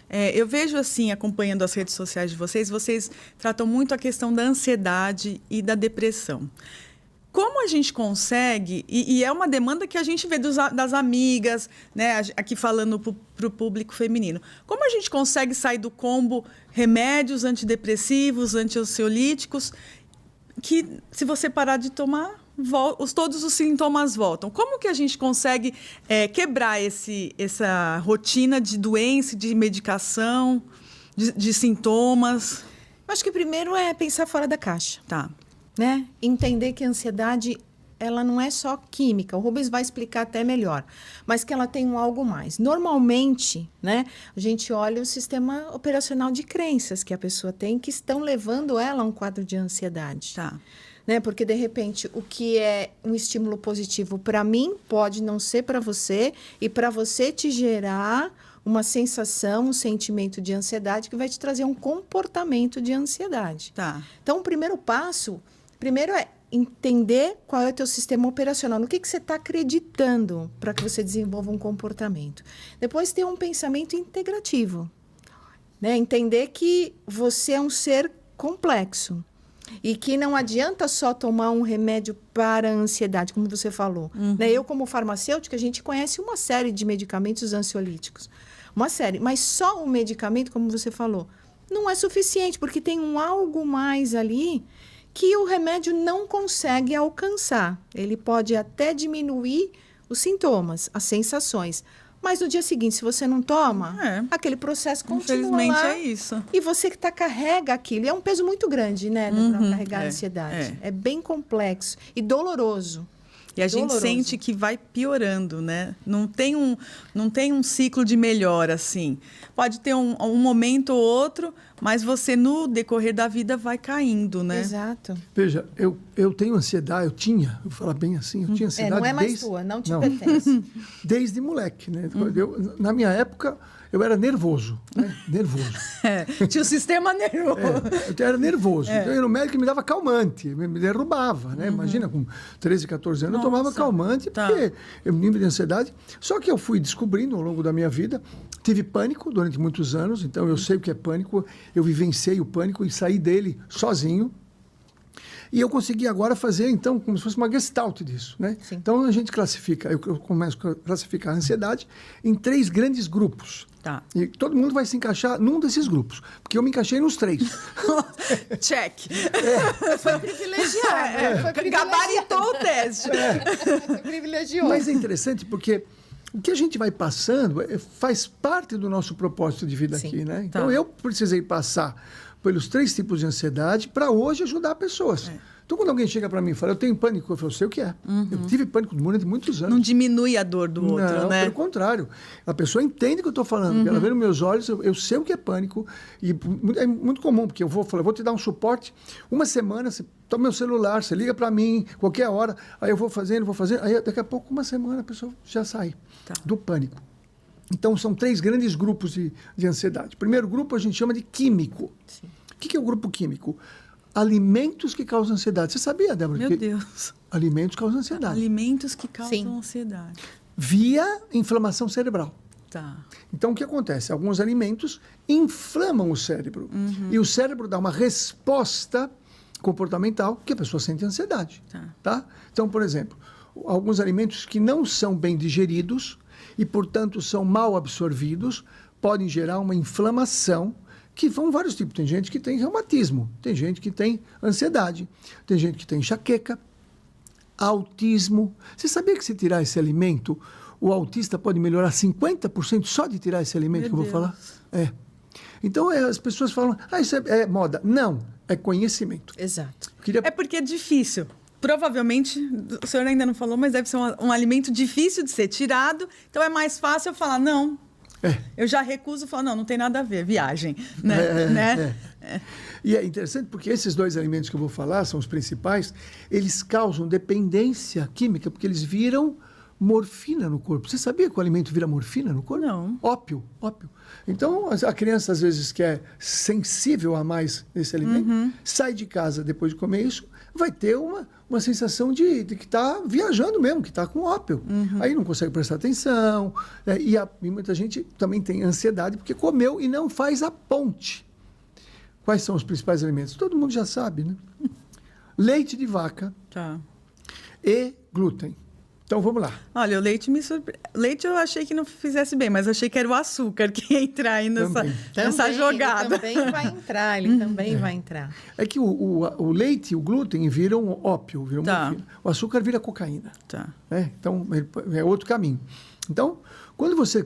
Eu vejo assim, acompanhando as redes sociais de vocês tratam muito a questão da ansiedade e da depressão. Como a gente consegue, e é uma demanda que a gente vê das amigas, né, aqui falando para o público feminino, como a gente consegue sair do combo remédios antidepressivos, anti-ansiolíticos, que se você parar de tomar, todos os sintomas voltam. Como que a gente consegue quebrar essa rotina de doença, de medicação, de sintomas? Eu acho que primeiro é pensar fora da caixa. Tá. Né? Entender que a ansiedade, ela não é só química. O Rubens vai explicar até melhor. Mas que ela tem algo mais. Normalmente, né, a gente olha o sistema operacional de crenças que a pessoa tem, que estão levando ela a um quadro de ansiedade. Tá. Né? Porque, de repente, o que é um estímulo positivo para mim pode não ser para você, e para você te gerar uma sensação, um sentimento de ansiedade que vai te trazer um comportamento de ansiedade. Tá. Então, o primeiro passo, é entender qual é o teu sistema operacional, no que você está acreditando para que você desenvolva um comportamento. Depois, ter um pensamento integrativo, né? Entender que você é um ser complexo. E que não adianta só tomar um remédio para a ansiedade, como você falou. Né? Eu, como farmacêutica, a gente conhece uma série de medicamentos ansiolíticos. Uma série. Mas só o medicamento, como você falou, não é suficiente, porque tem algo mais ali que o remédio não consegue alcançar. Ele pode até diminuir os sintomas, as sensações. Mas no dia seguinte, se você não toma, aquele processo continua Infelizmente lá. é isso. E você que carrega aquilo. E é um peso muito grande, né? Para carregar a ansiedade. É bem complexo e doloroso. E a gente sente que vai piorando, né? Não tem um ciclo de melhora, assim. Pode ter um momento ou outro, mas você, no decorrer da vida, vai caindo, né? Exato. Veja, eu tenho ansiedade, vou falar bem assim, eu tinha ansiedade não é mais tua, não te pertence. Desde moleque, né? Na minha época, eu era nervoso, né? Nervoso. Tinha o sistema nervoso. Eu era nervoso. Então, eu ia no médico e me dava calmante, me derrubava, né? Imagina, com 13, 14 anos, eu tomava calmante, porque eu me nível de ansiedade. Só que eu fui descobrindo ao longo da minha vida, tive pânico durante muitos anos, então eu sei o que é pânico, eu vivenciei o pânico e saí dele sozinho. E eu consegui agora fazer, então, como se fosse uma gestalt disso, né? Sim. Então, a gente classifica, eu começo a classificar a ansiedade em 3 grandes grupos. Tá. E todo mundo vai se encaixar num desses grupos, porque eu me encaixei nos 3. Check. Foi privilegiado. Gabaritou o teste. Foi privilegiou. Mas é interessante porque o que a gente vai passando faz parte do nosso propósito de vida aqui, né? Então, eu precisei passar pelos 3 tipos de ansiedade para hoje ajudar pessoas. Então, quando alguém chega para mim e fala, eu tenho pânico, eu falo, eu sei o que é. Eu tive pânico durante muitos anos. Não diminui a dor do outro, Não, né? pelo contrário. A pessoa entende o que eu estou falando. Ela vê nos meus olhos, eu sei o que é pânico. E é muito comum, porque eu vou te dar um suporte. Uma semana, você toma meu celular, você liga para mim, qualquer hora. Aí eu vou fazendo. Aí daqui a pouco, uma semana, a pessoa já sai do pânico. Então, são 3 grandes grupos de ansiedade. O primeiro grupo a gente chama de químico. Sim. O que é o grupo químico? Alimentos que causam ansiedade. Você sabia, Débora? Meu Deus. Alimentos causam ansiedade. Alimentos que causam ansiedade. Via inflamação cerebral. Tá. Então, o que acontece? Alguns alimentos inflamam o cérebro. E o cérebro dá uma resposta comportamental que a pessoa sente ansiedade. Tá? Então, por exemplo, alguns alimentos que não são bem digeridos e, portanto, são mal absorvidos, podem gerar uma inflamação, que vão vários tipos. Tem gente que tem reumatismo, tem gente que tem ansiedade, tem gente que tem enxaqueca, autismo. Você sabia que se tirar esse alimento, o autista pode melhorar 50% só de tirar esse alimento que eu vou falar? Então, as pessoas falam, isso é moda. Não, é conhecimento. Exato. É porque é difícil. Provavelmente, o senhor ainda não falou, mas deve ser um alimento difícil de ser tirado, então é mais fácil eu falar, não. Eu já recuso, falo, não tem nada a ver, viagem. Né? E é interessante porque esses 2 alimentos que eu vou falar, são os principais, eles causam dependência química, porque eles viram morfina no corpo. Você sabia que o alimento vira morfina no corpo? Não. Ópio. Então, a criança, às vezes, que é sensível a mais esse alimento, sai de casa depois de comer isso, vai ter uma sensação de que está viajando mesmo, que está com ópio. Aí não consegue prestar atenção. Né? E muita gente também tem ansiedade porque comeu e não faz a ponte. Quais são os principais alimentos? Todo mundo já sabe, né? Leite de vaca e glúten. Então, vamos lá. Olha, o leite me surpreende. Leite eu achei que não fizesse bem, mas achei que era o açúcar que ia entrar aí nessa jogada. Ele também vai entrar, É que o leite e o glúten viram ópio, viram morfina. O açúcar vira cocaína. Né? Então, é outro caminho. Então, quando você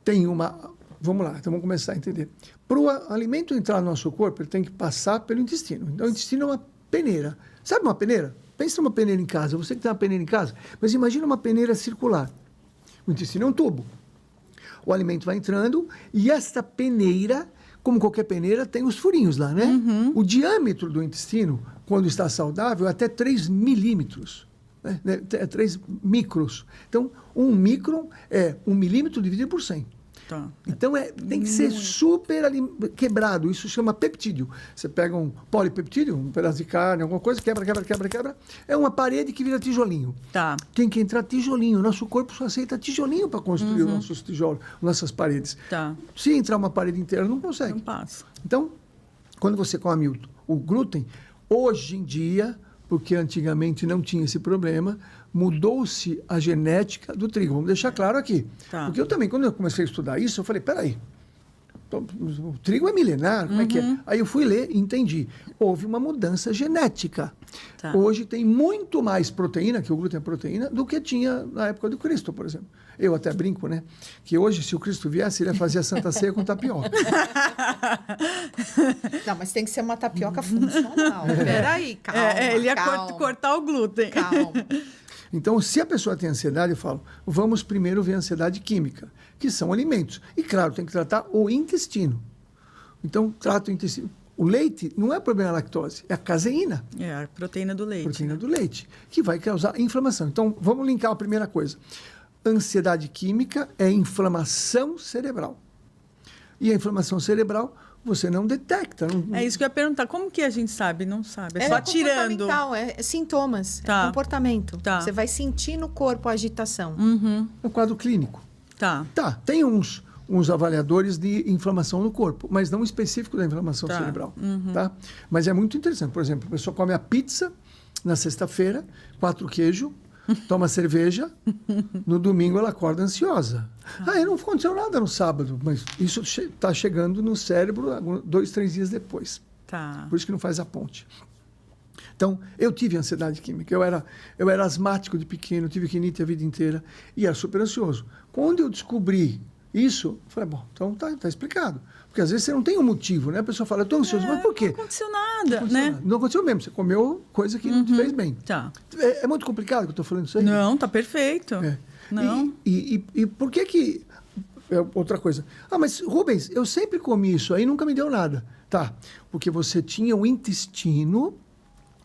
tem uma... Vamos lá, então vamos começar a entender. Para o alimento entrar no nosso corpo, ele tem que passar pelo intestino. Então, o intestino é uma peneira. Sabe uma peneira? Pensa numa peneira em casa. Você que tem uma peneira em casa, mas imagina uma peneira circular. O intestino é um tubo. O alimento vai entrando e esta peneira, como qualquer peneira, tem os furinhos lá, né? O diâmetro do intestino, quando está saudável, é até 3 milímetros. Né? 3 micros. Então, 1 micron é 1 milímetro dividido por 100. Então, tem que ser super quebrado. Isso chama peptídeo. Você pega um polipeptídeo, um pedaço de carne, alguma coisa, quebra. É uma parede que vira tijolinho. Tem que entrar tijolinho. Nosso corpo só aceita tijolinho para construir os nossos tijolos, nossas paredes. Se entrar uma parede inteira, não consegue. Não passa. Então, quando você come o glúten, hoje em dia, porque antigamente não tinha esse problema, mudou-se a genética do trigo. Vamos deixar claro aqui. Porque eu também, quando eu comecei a estudar isso, eu falei, peraí, o trigo é milenar, como é que é? Aí eu fui ler e entendi. Houve uma mudança genética. Hoje tem muito mais proteína, que o glúten é proteína, do que tinha na época do Cristo, por exemplo. Eu até brinco, né? Que hoje, se o Cristo viesse, ele ia fazer a Santa Ceia com tapioca. Não, mas tem que ser uma tapioca funcional. Peraí, calma. Ele ia cortar o glúten. Calma. Então, se a pessoa tem ansiedade, eu falo, vamos primeiro ver a ansiedade química, que são alimentos. E, claro, tem que tratar o intestino. Então, trata o intestino. O leite não é o problema da lactose, é a caseína. É a proteína do leite. Proteína do leite, que vai causar inflamação. Então, vamos linkar a primeira coisa. Ansiedade química é inflamação cerebral. E a inflamação cerebral você não detecta. É isso que eu ia perguntar. Como que a gente sabe? Não sabe. É só tirando. É sintomas, é comportamento. Você vai sentir no corpo a agitação. É um quadro clínico. Tem uns avaliadores de inflamação no corpo, mas não específico da inflamação cerebral. Mas é muito interessante. Por exemplo, a pessoa come a pizza na sexta-feira, 4 queijos, toma cerveja, no domingo ela acorda ansiosa. Não aconteceu nada no sábado, mas isso está chegando no cérebro 2, 3 dias depois. Por isso que não faz a ponte. Então, eu tive ansiedade química. Eu era asmático de pequeno, tive rinite a vida inteira e era super ansioso. Quando eu descobri isso, eu falei, bom, então tá explicado. Porque às vezes você não tem um motivo, né? A pessoa fala, eu estou ansioso, mas por quê? Não aconteceu nada, né? Não aconteceu mesmo. Você comeu coisa que não te fez bem. É muito complicado que eu estou falando isso aí? Não, tá perfeito. Não. E por que... outra coisa. Mas Rubens, eu sempre comi isso aí, nunca me deu nada. Porque você tinha o intestino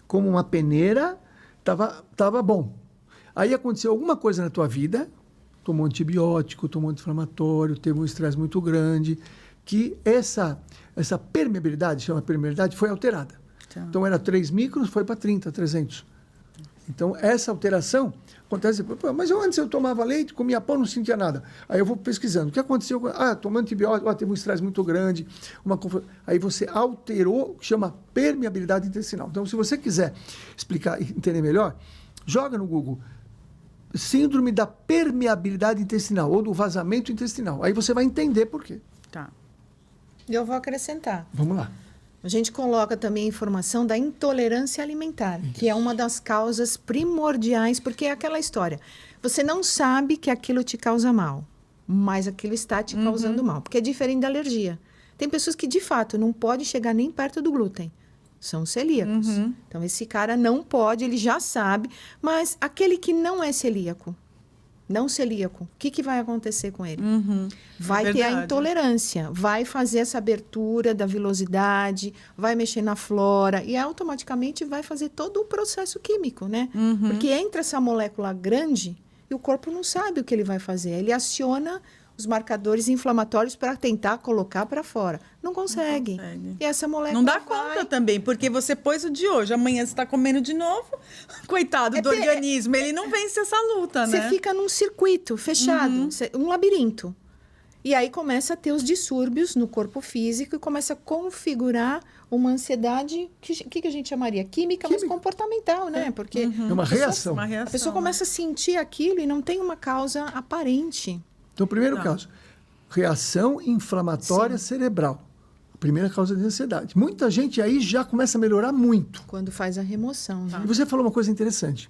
como uma peneira, tava bom. Aí aconteceu alguma coisa na tua vida, tomou antibiótico, tomou anti-inflamatório, teve um estresse muito grande, que essa permeabilidade, chama permeabilidade, foi alterada. Então, era 3 micros, foi para 30, 300. Então, essa alteração acontece... Mas antes eu tomava leite, comia pão, não sentia nada. Aí eu vou pesquisando. O que aconteceu? Tomando antibiótico, teve um estresse muito grande. Aí você alterou o que chama permeabilidade intestinal. Então, se você quiser explicar e entender melhor, joga no Google síndrome da permeabilidade intestinal ou do vazamento intestinal. Aí você vai entender por quê. Eu vou acrescentar. Vamos lá. A gente coloca também a informação da intolerância alimentar, que é uma das causas primordiais, porque é aquela história. Você não sabe que aquilo te causa mal, mas aquilo está te causando mal, porque é diferente da alergia. Tem pessoas que, de fato, não podem chegar nem perto do glúten. São celíacos. Então, esse cara não pode, ele já sabe, mas aquele que não é celíaco, o que vai acontecer com ele? Vai ter a intolerância, vai fazer essa abertura da vilosidade, vai mexer na flora e automaticamente vai fazer todo o processo químico, né? Porque entra essa molécula grande e o corpo não sabe o que ele vai fazer. Ele aciona os marcadores inflamatórios para tentar colocar para fora. Não consegue. E essa molécula não dá conta também, porque você pôs o de hoje, amanhã você está comendo de novo. Coitado do organismo, ele não vence essa luta, né? Você fica num circuito fechado, um labirinto. E aí começa a ter os distúrbios no corpo físico e começa a configurar uma ansiedade, que a gente chamaria? Química, mas comportamental, né? Porque é uma reação. A pessoa começa a sentir aquilo e não tem uma causa aparente. Então, primeiro caso, reação inflamatória cerebral. A primeira causa de ansiedade. Muita gente aí já começa a melhorar muito. Quando faz a remoção. E você falou uma coisa interessante.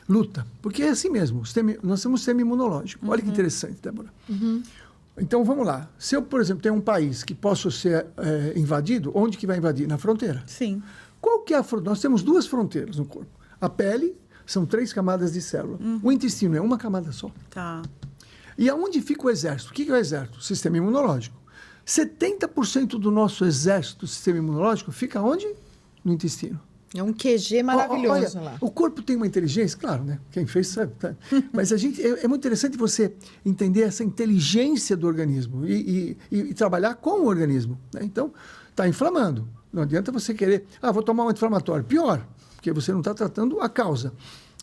Luta. Porque é assim mesmo. Nós temos sistema imunológico. Olha que interessante, Débora. Então, vamos lá. Se eu, por exemplo, tenho um país que possa ser invadido, onde que vai invadir? Na fronteira. Sim. Qual que é a fronteira? Nós temos 2 fronteiras no corpo. A pele são 3 camadas de célula. O intestino é uma camada só. Tá. E aonde fica o exército? O que é o exército? O sistema imunológico. 70% do nosso exército do sistema imunológico fica onde? No intestino. É um QG maravilhoso lá. O corpo tem uma inteligência, claro, né? Quem fez sabe. Tá? Mas a gente, é muito interessante você entender essa inteligência do organismo e trabalhar com o organismo. Né? Então, está inflamando. Não adianta você querer, vou tomar um anti-inflamatório. Pior, porque você não está tratando a causa.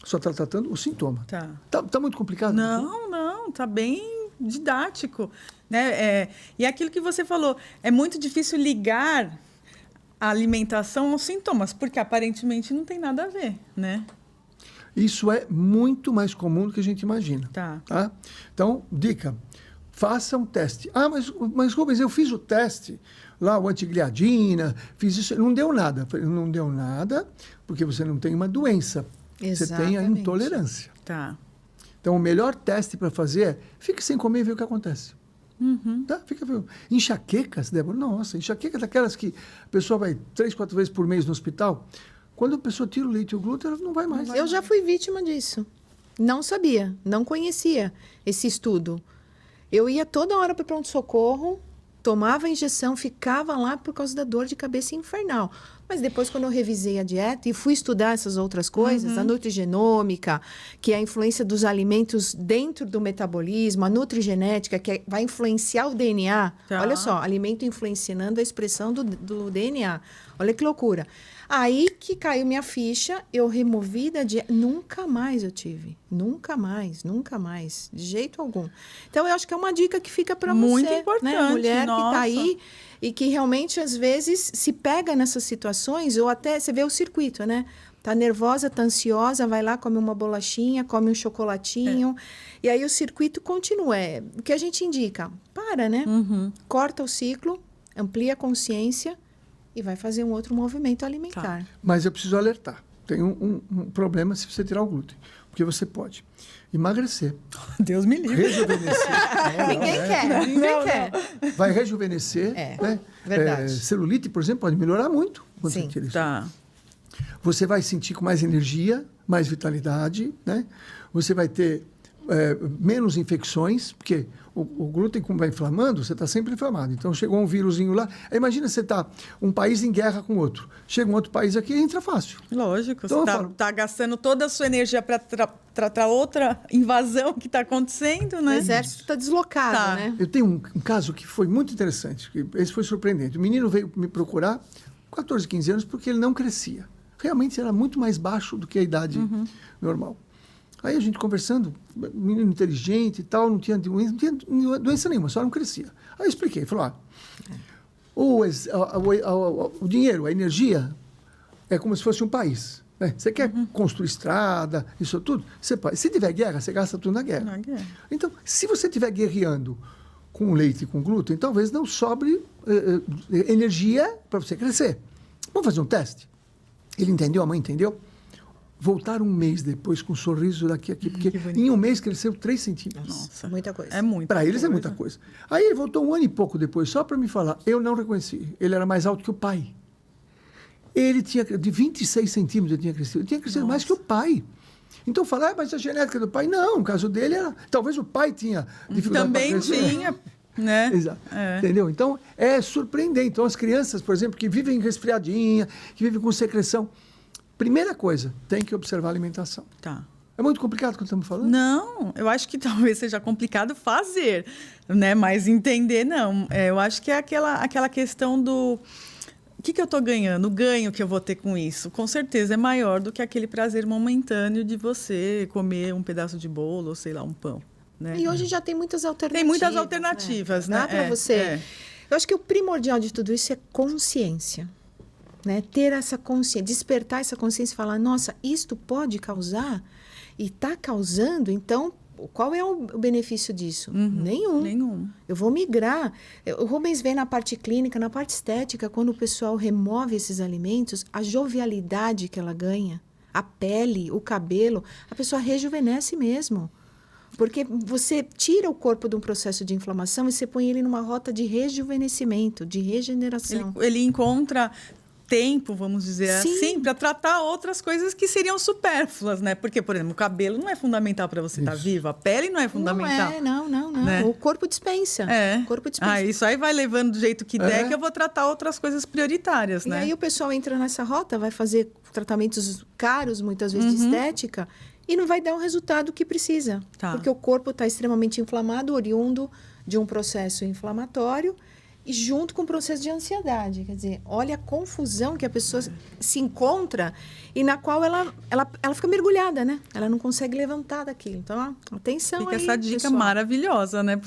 Só está tratando o sintoma. Tá muito complicado? Não, tá bem didático. Né? E aquilo que você falou, é muito difícil ligar a alimentação aos sintomas, porque aparentemente não tem nada a ver, né? Isso é muito mais comum do que a gente imagina. Tá? Então, dica, faça um teste. Mas Rubens, eu fiz o teste, lá o antigliadina, fiz isso, não deu nada. Eu falei, não deu nada porque você não tem uma doença. Exatamente. Você tem a intolerância. Tá. Então, o melhor teste para fazer é fique sem comer e ver o que acontece. Tá? Enxaquecas, Débora? Nossa, enxaqueca daquelas que a pessoa vai 3, 4 vezes por mês no hospital. Quando a pessoa tira o leite e o glúten, ela não vai mais. Eu já fui vítima disso. Não sabia, não conhecia esse estudo. Eu ia toda hora para o pronto-socorro, tomava a injeção, ficava lá por causa da dor de cabeça infernal. Mas depois, quando eu revisei a dieta e fui estudar essas outras coisas, a nutrigenômica, que é a influência dos alimentos dentro do metabolismo, a nutrigenética, que vai influenciar o DNA. Tá. Olha só, alimento influenciando a expressão do DNA. Olha que loucura. Aí que caiu minha ficha, eu removi da dieta. Nunca mais eu tive. Nunca mais. De jeito algum. Então, eu acho que é uma dica que fica para você. Muito importante, né? Mulher nossa. que está aí e que realmente, às vezes, se pega nessas situações, ou até, você vê o circuito, né? Tá nervosa, tá ansiosa, vai lá, come uma bolachinha, come um chocolatinho. E aí o circuito continua. O que a gente indica? Para, né? Corta o ciclo, amplia a consciência e vai fazer um outro movimento alimentar. Tá. Mas eu preciso alertar. Tem um problema se você tirar o glúten. Porque você pode emagrecer. Deus me livre. Rejuvenescer. Ninguém quer. Vai rejuvenescer. Né? Verdade. Celulite, por exemplo, pode melhorar muito. Sim. Tá. Você vai sentir com mais energia, mais vitalidade, né? Você vai ter menos infecções, porque o glúten, como vai inflamando, você está sempre inflamado. Então, chegou um vírusinho lá. Imagina você está um país em guerra com outro. Chega um outro país aqui e entra fácil. Lógico. Então, você está gastando toda a sua energia para tratar outra invasão que está acontecendo, né? O exército está deslocado, né? Eu tenho um caso que foi muito interessante. Esse foi surpreendente. O menino veio me procurar, 14, 15 anos, porque ele não crescia. Realmente era muito mais baixo do que a idade normal. Aí a gente conversando, menino inteligente e tal, não tinha doença nenhuma, só não crescia. Aí eu expliquei, falou, o dinheiro, a energia, é como se fosse um país. Né? Você quer construir estrada, isso tudo, você pode. Se tiver guerra, você gasta tudo na guerra. Então, se você estiver guerreando com leite e com glúten, talvez não sobre energia para você crescer. Vamos fazer um teste? Ele entendeu, a mãe entendeu? Voltaram um mês depois com um sorriso daqui a aqui, porque em um mês cresceu 3 centímetros. Nossa, muita coisa. É muito. Para eles é muita coisa. Aí ele voltou 1 ano e pouco depois, só para me falar. Eu não reconheci. Ele era mais alto que o pai. Ele tinha, de 26 centímetros, ele tinha crescido. Ele tinha crescido mais que o pai. Então, falar, mas a genética do pai... Não, no caso dele, era... Talvez o pai tinha dificuldade para crescer. Também tinha, né? Exato. Entendeu? Então, é surpreendente. Então, as crianças, por exemplo, que vivem resfriadinha, que vivem com secreção... Primeira coisa, tem que observar a alimentação. Tá. É muito complicado o que estamos falando? Não, eu acho que talvez seja complicado fazer, né? Mas entender, não. Eu acho que é aquela questão do... O que eu estou ganhando? O ganho que eu vou ter com isso, com certeza é maior do que aquele prazer momentâneo de você comer um pedaço de bolo ou, sei lá, um pão. Né? E hoje já tem muitas alternativas. Tem muitas alternativas, né? Dá para você... Eu acho que o primordial de tudo isso é consciência. Né? Ter essa consciência, despertar essa consciência e falar, nossa, isto pode causar e está causando, então... Qual é o benefício disso? Nenhum. Eu vou migrar. O Rubens vê na parte clínica, na parte estética, quando o pessoal remove esses alimentos, a jovialidade que ela ganha, a pele, o cabelo, a pessoa rejuvenesce mesmo. Porque você tira o corpo de um processo de inflamação e você põe ele numa rota de rejuvenescimento, de regeneração. Ele encontra tempo, vamos dizer assim, para tratar outras coisas que seriam supérfluas, né? Porque, por exemplo, o cabelo não é fundamental para você estar vivo, a pele não é fundamental. Não. Né? O corpo dispensa. O corpo dispensa. Isso aí vai levando do jeito que der, que eu vou tratar outras coisas prioritárias, né? E aí o pessoal entra nessa rota, vai fazer tratamentos caros, muitas vezes, de estética, e não vai dar o resultado que precisa. Porque o corpo está extremamente inflamado, oriundo de um processo inflamatório, e junto com o processo de ansiedade. Quer dizer, olha a confusão que a pessoa se encontra e na qual ela fica mergulhada, né? Ela não consegue levantar daquilo. Então, atenção aí, fica essa dica pessoal. Maravilhosa, né?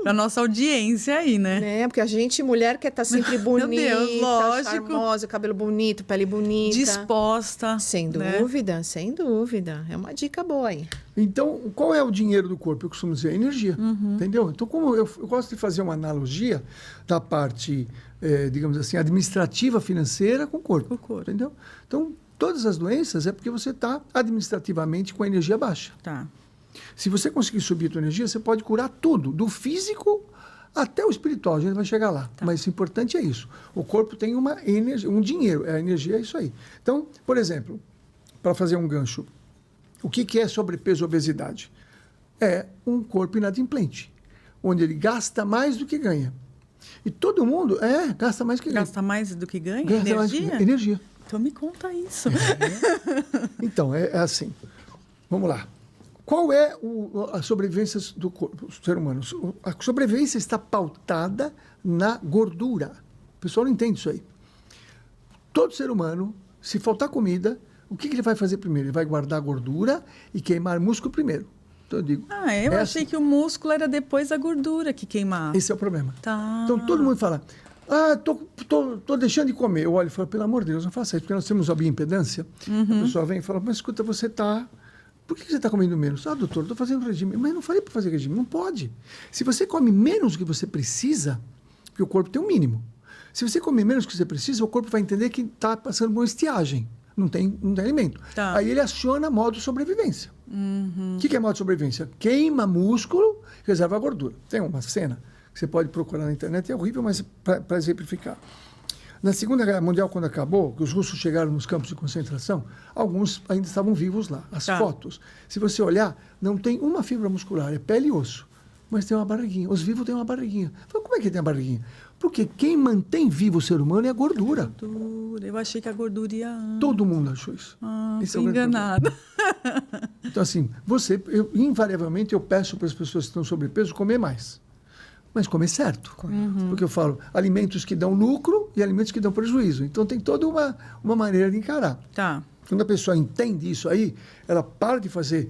Para nossa audiência aí, né? Porque a gente, mulher, quer estar sempre bonita, Meu Deus, lógico. charmosa, cabelo bonito, pele bonita. Disposta. Sem dúvida, sem dúvida. É uma dica boa aí. Então, qual é o dinheiro do corpo? Eu costumo dizer, a energia, entendeu? Então, como eu gosto de fazer uma analogia da parte, digamos assim, administrativa, financeira com o corpo, entendeu? Então, todas as doenças é porque você está administrativamente com a energia baixa. Se você conseguir subir a tua energia, você pode curar tudo, do físico até o espiritual, a gente vai chegar lá. Mas o importante é isso. O corpo tem uma energia, um dinheiro, a energia é isso aí. Então, por exemplo, para fazer um gancho, o que é sobrepeso e obesidade? É um corpo inadimplente, onde ele gasta mais do que ganha. E todo mundo gasta mais do que ganha. Gasta mais do que ganha? Gasta energia? Energia. Então me conta isso. Então, é assim. Vamos lá. Qual é a sobrevivência do corpo, do ser humano? A sobrevivência está pautada na gordura. O pessoal não entende isso aí. Todo ser humano, se faltar comida, o que ele vai fazer primeiro? Ele vai guardar a gordura e queimar músculo primeiro. Então eu digo... eu achei que o músculo era depois da gordura que queimava. Esse é o problema. Então todo mundo fala, tô deixando de comer. Eu olho e falo, pelo amor de Deus, não faça isso, porque nós temos a bioimpedância. A pessoa vem e fala, mas escuta, por que você está comendo menos? Doutor, estou fazendo regime. Mas eu não falei para fazer regime, não pode. Se você come menos do que você precisa, porque o corpo tem um mínimo. Se você comer menos do que você precisa, o corpo vai entender que está passando por uma estiagem. Não tem alimento. Aí ele aciona modo sobrevivência. O que é modo sobrevivência? Queima músculo, reserva gordura. Tem uma cena que você pode procurar na internet, é horrível, mas para exemplificar. Na Segunda Guerra Mundial, quando acabou, que os russos chegaram nos campos de concentração, alguns ainda estavam vivos lá. As fotos, se você olhar, não tem uma fibra muscular, é pele e osso. Mas tem uma barriguinha. Os vivos têm uma barriguinha. Como é que tem a barriguinha? Porque quem mantém vivo o ser humano é a gordura. Eu achei que a gordura ia... Todo mundo achou isso. Fui enganada. Então, assim, invariavelmente, eu peço para as pessoas que estão sobrepeso comer mais. Mas comer certo. Porque eu falo, alimentos que dão lucro e alimentos que dão prejuízo. Então, tem toda uma maneira de encarar. Quando a pessoa entende isso aí, ela para de fazer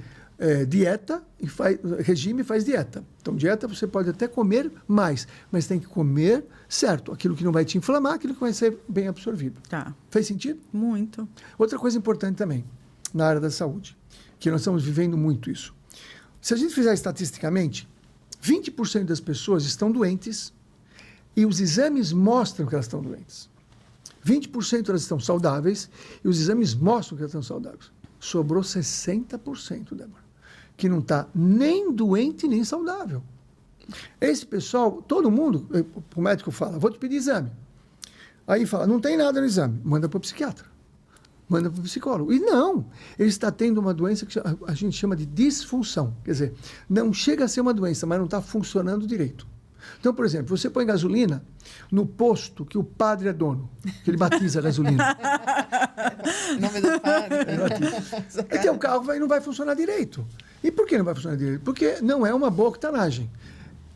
dieta, e regime e faz dieta. Então, dieta você pode até comer mais, mas tem que comer certo. Aquilo que não vai te inflamar, aquilo que vai ser bem absorvido. Fez sentido? Muito. Outra coisa importante também, na área da saúde, que nós estamos vivendo muito isso. Se a gente fizer estatisticamente, 20% das pessoas estão doentes e os exames mostram que elas estão doentes. 20% elas estão saudáveis e os exames mostram que elas estão saudáveis. Sobrou 60%, Débora, que não está nem doente nem saudável. Esse pessoal, todo mundo, o médico fala, vou te pedir exame. Aí fala, não tem nada no exame, manda para o psiquiatra, manda para o psicólogo. E não, ele está tendo uma doença que a gente chama de disfunção. Quer dizer, não chega a ser uma doença, mas não está funcionando direito. Então, por exemplo, você põe gasolina no posto que o padre é dono, que ele batiza a gasolina. Nome do padre. E teu carro não vai funcionar direito. E por que não vai funcionar direito? Porque não é uma boa octanagem.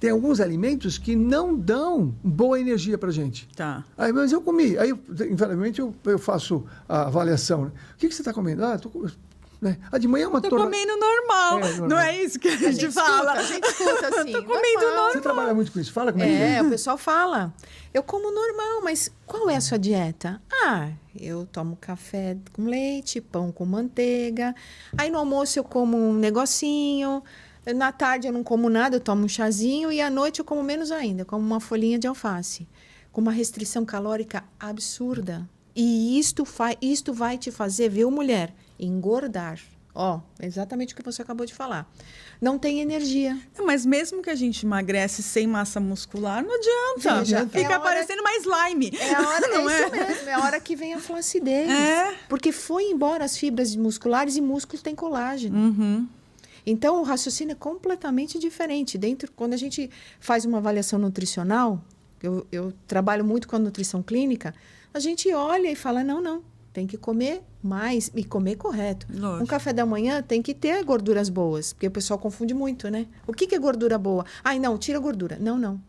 Tem alguns alimentos que não dão boa energia para gente. Tá. Aí, mas eu comi. Aí, invariavelmente, eu faço a avaliação. Né? O que você está comendo? Né? De manhã é uma Tô comendo normal. normal. Não é isso que a gente fala? A gente escuta assim. Tô comendo normal. Você trabalha muito com isso? Fala comigo. O pessoal fala. Eu como normal, mas qual é a sua dieta? Eu tomo café com leite, pão com manteiga. Aí no almoço eu como um negocinho. Na tarde eu não como nada, eu tomo um chazinho. E à noite eu como menos ainda, eu como uma folhinha de alface. Com uma restrição calórica absurda. E isto vai te fazer, viu, mulher? Engordar. Exatamente o que você acabou de falar. Não tem energia. Mas mesmo que a gente emagrece sem massa muscular, não adianta. Veja, Fica parecendo mais slime. Não é isso mesmo, é a hora que vem a flacidez. Porque foi embora as fibras musculares e músculo tem colágeno. Uhum. Então, o raciocínio é completamente diferente. Quando a gente faz uma avaliação nutricional, eu trabalho muito com a nutrição clínica, a gente olha e fala, não, tem que comer mais e comer correto. Lógico. Um café da manhã tem que ter gorduras boas, porque o pessoal confunde muito, né? O que é gordura boa? Não, tira gordura. Não.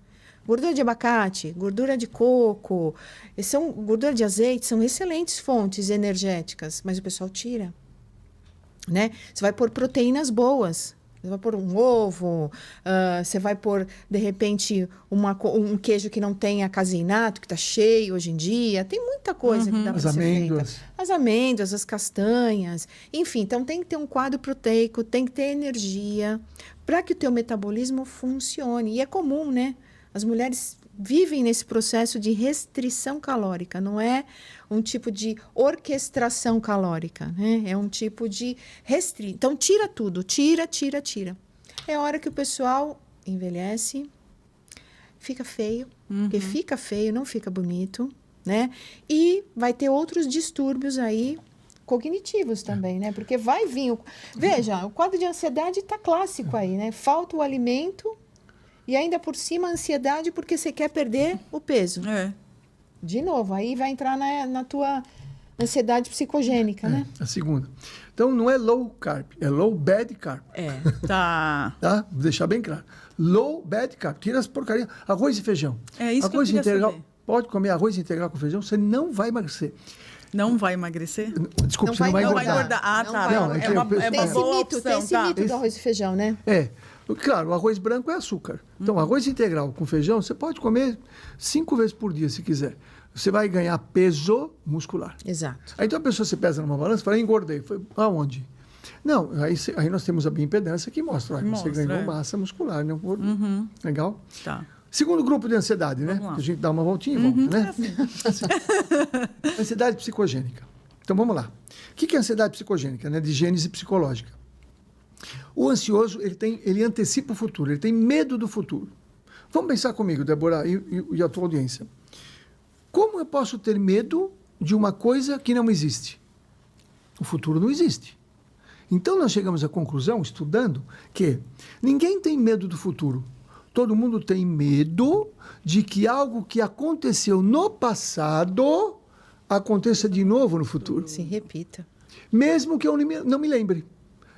Gordura de abacate, gordura de coco, gordura de azeite, são excelentes fontes energéticas, mas o pessoal tira. Né? Você vai pôr proteínas boas. Você vai pôr um ovo, você vai pôr, de repente, um queijo que não tenha caseinato, que está cheio hoje em dia. Tem muita coisa que dá para ser feita. As amêndoas, as castanhas. Enfim, então tem que ter um quadro proteico, tem que ter energia para que o teu metabolismo funcione. E é comum, né? As mulheres vivem nesse processo de restrição calórica, não é um tipo de orquestração calórica, né? É um tipo de restrito. Então, tira tudo, tira. É a hora que o pessoal envelhece, fica feio, porque fica feio, não fica bonito, né? E vai ter outros distúrbios aí cognitivos também, né? Porque vai vir... Veja, o quadro de ansiedade está clássico aí, né? Falta o alimento e ainda por cima a ansiedade porque você quer perder o peso. De novo, aí vai entrar na tua ansiedade psicogênica, né? A segunda. Então, não é low carb, é low bad carb. Tá. Tá? Vou deixar bem claro. Low bad carb. Tira as porcarias. Arroz e feijão. É isso arroz que eu queria integral. saber. Pode comer arroz integral com feijão, você não vai emagrecer. Não vai emagrecer? Desculpa, Não você não vai Não engordar. vai engordar. Tá. Não, é uma boa opção, tem esse tá. mito do arroz e feijão, né? Claro, o arroz branco é açúcar. Então, arroz integral com feijão, você pode comer 5 vezes por dia, se quiser. Você vai ganhar peso muscular. Exato. Aí, então, a pessoa se pesa numa balança e fala, engordei. Aonde? Não, aí nós temos a bioimpedância que mostra. Você ganhou massa muscular, não gordura. Legal? Tá. Segundo grupo de ansiedade, né? A gente dá uma voltinha e volta, né? Ansiedade psicogênica. Então, vamos lá. O que é ansiedade psicogênica? Né? De gênese psicológica. O ansioso, ele antecipa o futuro, ele tem medo do futuro. Vamos pensar comigo, Débora, e a tua audiência. Como eu posso ter medo de uma coisa que não existe? O futuro não existe. Então, nós chegamos à conclusão, estudando, que ninguém tem medo do futuro. Todo mundo tem medo de que algo que aconteceu no passado aconteça de novo no futuro. Se repita. Mesmo que eu não me lembre.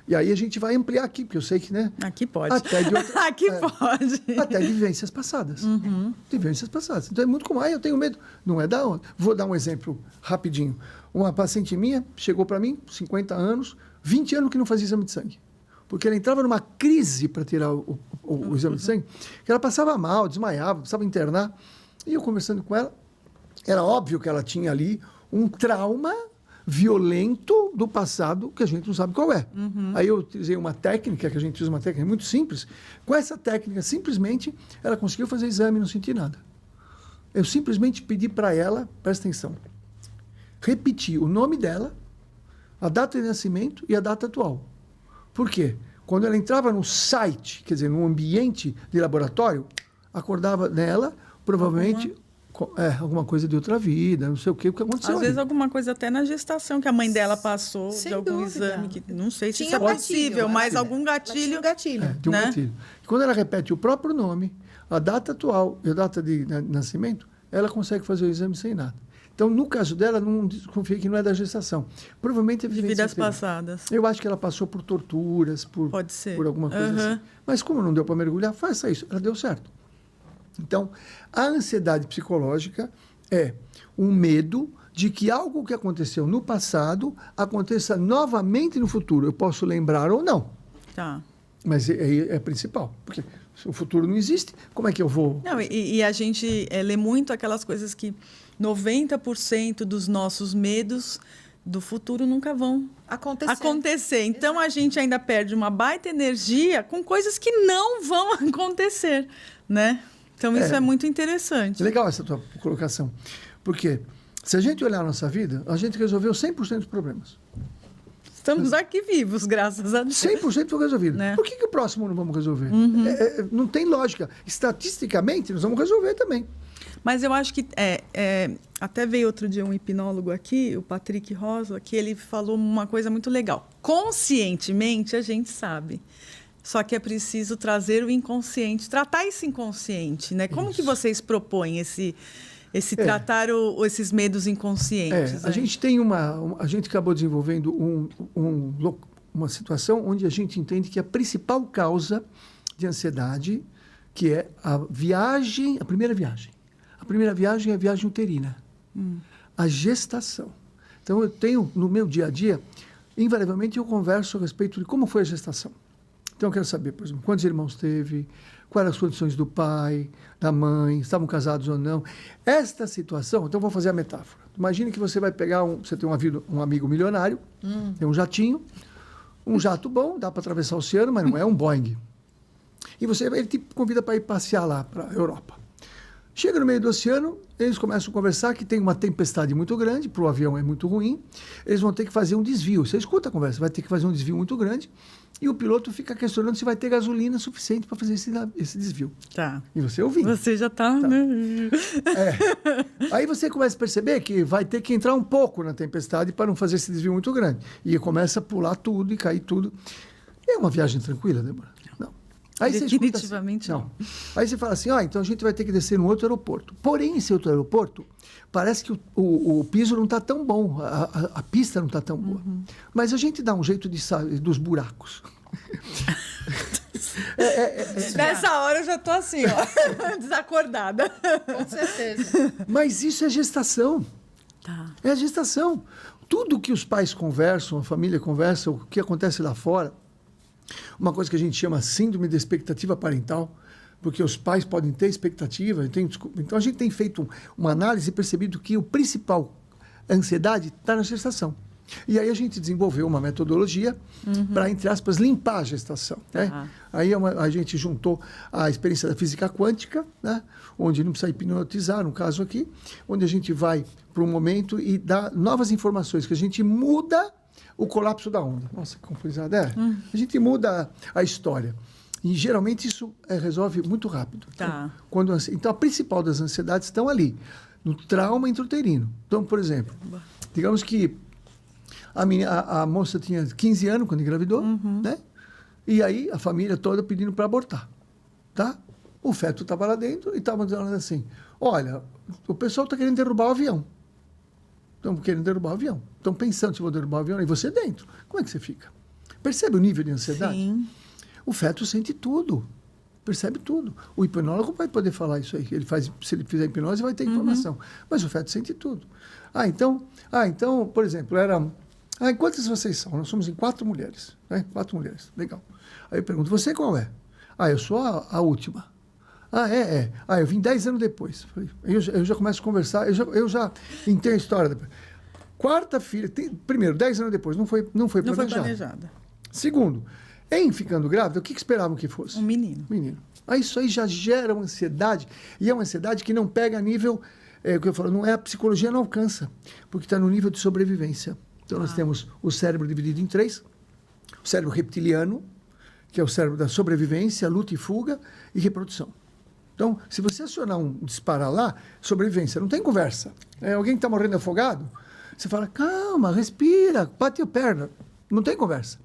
E aí a gente vai ampliar aqui, porque eu sei que, né? Aqui pode. Até de Aqui pode. Até de vivências passadas. De vivências passadas. Então é muito comum. Eu tenho medo. Não é da onde. Vou dar um exemplo rapidinho. Uma paciente minha chegou para mim, 50 anos, 20 anos que não fazia exame de sangue. Porque ela entrava numa crise para tirar o exame de sangue, que ela passava mal, desmaiava, precisava internar. E eu conversando com ela, era óbvio que ela tinha ali um trauma violento do passado que a gente não sabe qual é. Aí eu utilizei uma técnica, que a gente usa uma técnica muito simples. Com essa técnica, simplesmente, ela conseguiu fazer exame e não sentir nada. Eu simplesmente pedi para ela, presta atenção, repetir o nome dela, a data de nascimento e a data atual. Por quê? Quando ela entrava no site, quer dizer, num ambiente de laboratório, acordava nela, provavelmente... alguma coisa de outra vida, não sei o que aconteceu. Às vezes alguma coisa até na gestação que a mãe dela passou, Sem de algum dúvida. exame, que não sei se Tinha isso é gatilho, possível, mas algum gatilho. Gatilho. De um né? gatilho. E quando ela repete o próprio nome, a data atual e a data de nascimento, ela consegue fazer o exame sem nada. Então, no caso dela, não desconfiei que não é da gestação. Provavelmente é de vidas passadas. Eu acho que ela passou por torturas, Pode ser. por alguma coisa assim. Mas como não deu para mergulhar, faça isso. Ela deu certo. Então, a ansiedade psicológica é um medo de que algo que aconteceu no passado aconteça novamente no futuro. Eu posso lembrar ou não. Tá. Mas é principal. Porque se o futuro não existe, como é que eu vou... Não, e a gente lê muito aquelas coisas que 90% dos nossos medos do futuro nunca vão acontecer. Então, a gente ainda perde uma baita energia com coisas que não vão acontecer, né? Então, isso é muito interessante. Legal essa tua colocação. Porque se a gente olhar a nossa vida, a gente resolveu 100% dos problemas. Estamos aqui vivos, graças a Deus. 100% foi resolvido. Né? Por que o próximo não vamos resolver? Não tem lógica. Estatisticamente, nós vamos resolver também. Mas eu acho que... até veio outro dia um hipnólogo aqui, o Patrick Rosa, que ele falou uma coisa muito legal. Conscientemente, a gente sabe. Só que é preciso trazer o inconsciente, tratar esse inconsciente, né? Como que vocês propõem esse tratar esses medos inconscientes? A gente tem a gente acabou desenvolvendo uma situação onde a gente entende que a principal causa de ansiedade, que é a primeira viagem. A primeira viagem é a viagem uterina. A gestação. Então, eu tenho, no meu dia a dia, invariavelmente eu converso a respeito de como foi a gestação. Então, eu quero saber, por exemplo, quantos irmãos teve, quais eram as condições do pai, da mãe, estavam casados ou não. Esta situação, então, vou fazer a metáfora. Imagine que você vai pegar, você tem um amigo milionário, tem um jatinho, um jato bom, dá para atravessar o oceano, mas não é um Boeing. E ele te convida para ir passear lá para a Europa. Chega no meio do oceano, eles começam a conversar que tem uma tempestade muito grande, para o avião é muito ruim, eles vão ter que fazer um desvio. Você escuta a conversa, vai ter que fazer um desvio muito grande, e o piloto fica questionando se vai ter gasolina suficiente para fazer esse desvio. Tá. E você ouvindo. Você já está... Aí você começa a perceber que vai ter que entrar um pouco na tempestade para não fazer esse desvio muito grande. E começa a pular tudo e cair tudo. É uma viagem tranquila, Débora? Não. Aí definitivamente não. Aí você fala assim, então a gente vai ter que descer num outro aeroporto. Porém, esse outro aeroporto, parece que o piso não está tão bom, a pista não está tão boa. Mas a gente dá um jeito de sair dos buracos. Nessa hora eu já estou assim, ó, desacordada. Com certeza. Mas isso é gestação. Tá. É a gestação. Tudo que os pais conversam, a família conversa, o que acontece lá fora, uma coisa que a gente chama síndrome da expectativa parental, porque os pais podem ter expectativa. Então, a gente tem feito uma análise e percebido que o principal ansiedade está na gestação. E aí a gente desenvolveu uma metodologia para, entre aspas, limpar a gestação. Né? Aí a gente juntou a experiência da física quântica, né? Onde não precisa hipnotizar, no caso aqui, onde a gente vai para um momento e dá novas informações, que a gente muda o colapso da onda. Nossa, que confusão. A gente muda a história. E, geralmente, isso resolve muito rápido. Tá. Então, a principal das ansiedades estão ali, no trauma intrauterino. Então, por exemplo, digamos que a moça tinha 15 anos quando engravidou, né? E aí, a família toda pedindo para abortar. Tá? O feto estava lá dentro e estava dizendo assim, olha, o pessoal está querendo derrubar o avião. Estão querendo derrubar o avião. Estão pensando se vou derrubar o avião e você dentro. Como é que você fica? Percebe o nível de ansiedade? Sim. O feto sente tudo. Percebe tudo. O hipnólogo vai poder falar isso aí. Se ele fizer hipnose, vai ter informação. Mas o feto sente tudo. Então, por exemplo, quantas vocês são? Nós somos em 4 mulheres. Né? 4 mulheres. Legal. Aí eu pergunto, você qual é? Eu sou a última. Eu vim 10 anos depois. Eu já começo a conversar, eu já entendo a história. Quarta filha, primeiro, 10 anos depois, não foi planejada. Segundo, ficando grávida, o que esperavam que fosse? Um menino. Isso aí já gera uma ansiedade, e é uma ansiedade que não pega a nível, o que eu falo, a psicologia não alcança, porque está no nível de sobrevivência. Então, nós temos o cérebro dividido em 3, o cérebro reptiliano, que é o cérebro da sobrevivência, luta e fuga, e reprodução. Então, se você acionar disparar lá, sobrevivência, não tem conversa. Alguém que está morrendo afogado, você fala, calma, respira, bate a perna. Não tem conversa.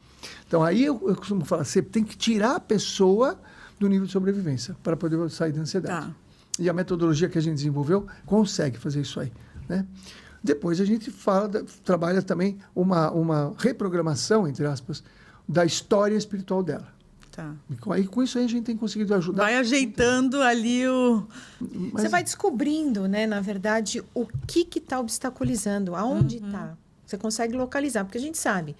Então, aí eu costumo falar, você tem que tirar a pessoa do nível de sobrevivência para poder sair da ansiedade. Tá. E a metodologia que a gente desenvolveu consegue fazer isso aí, né? Depois a gente trabalha também uma reprogramação, entre aspas, da história espiritual dela. Tá. E com isso aí a gente tem conseguido ajudar. Vai ajeitando ali o... Você vai descobrindo, né, na verdade, o que está obstaculizando, aonde está. Você consegue localizar, porque a gente sabe.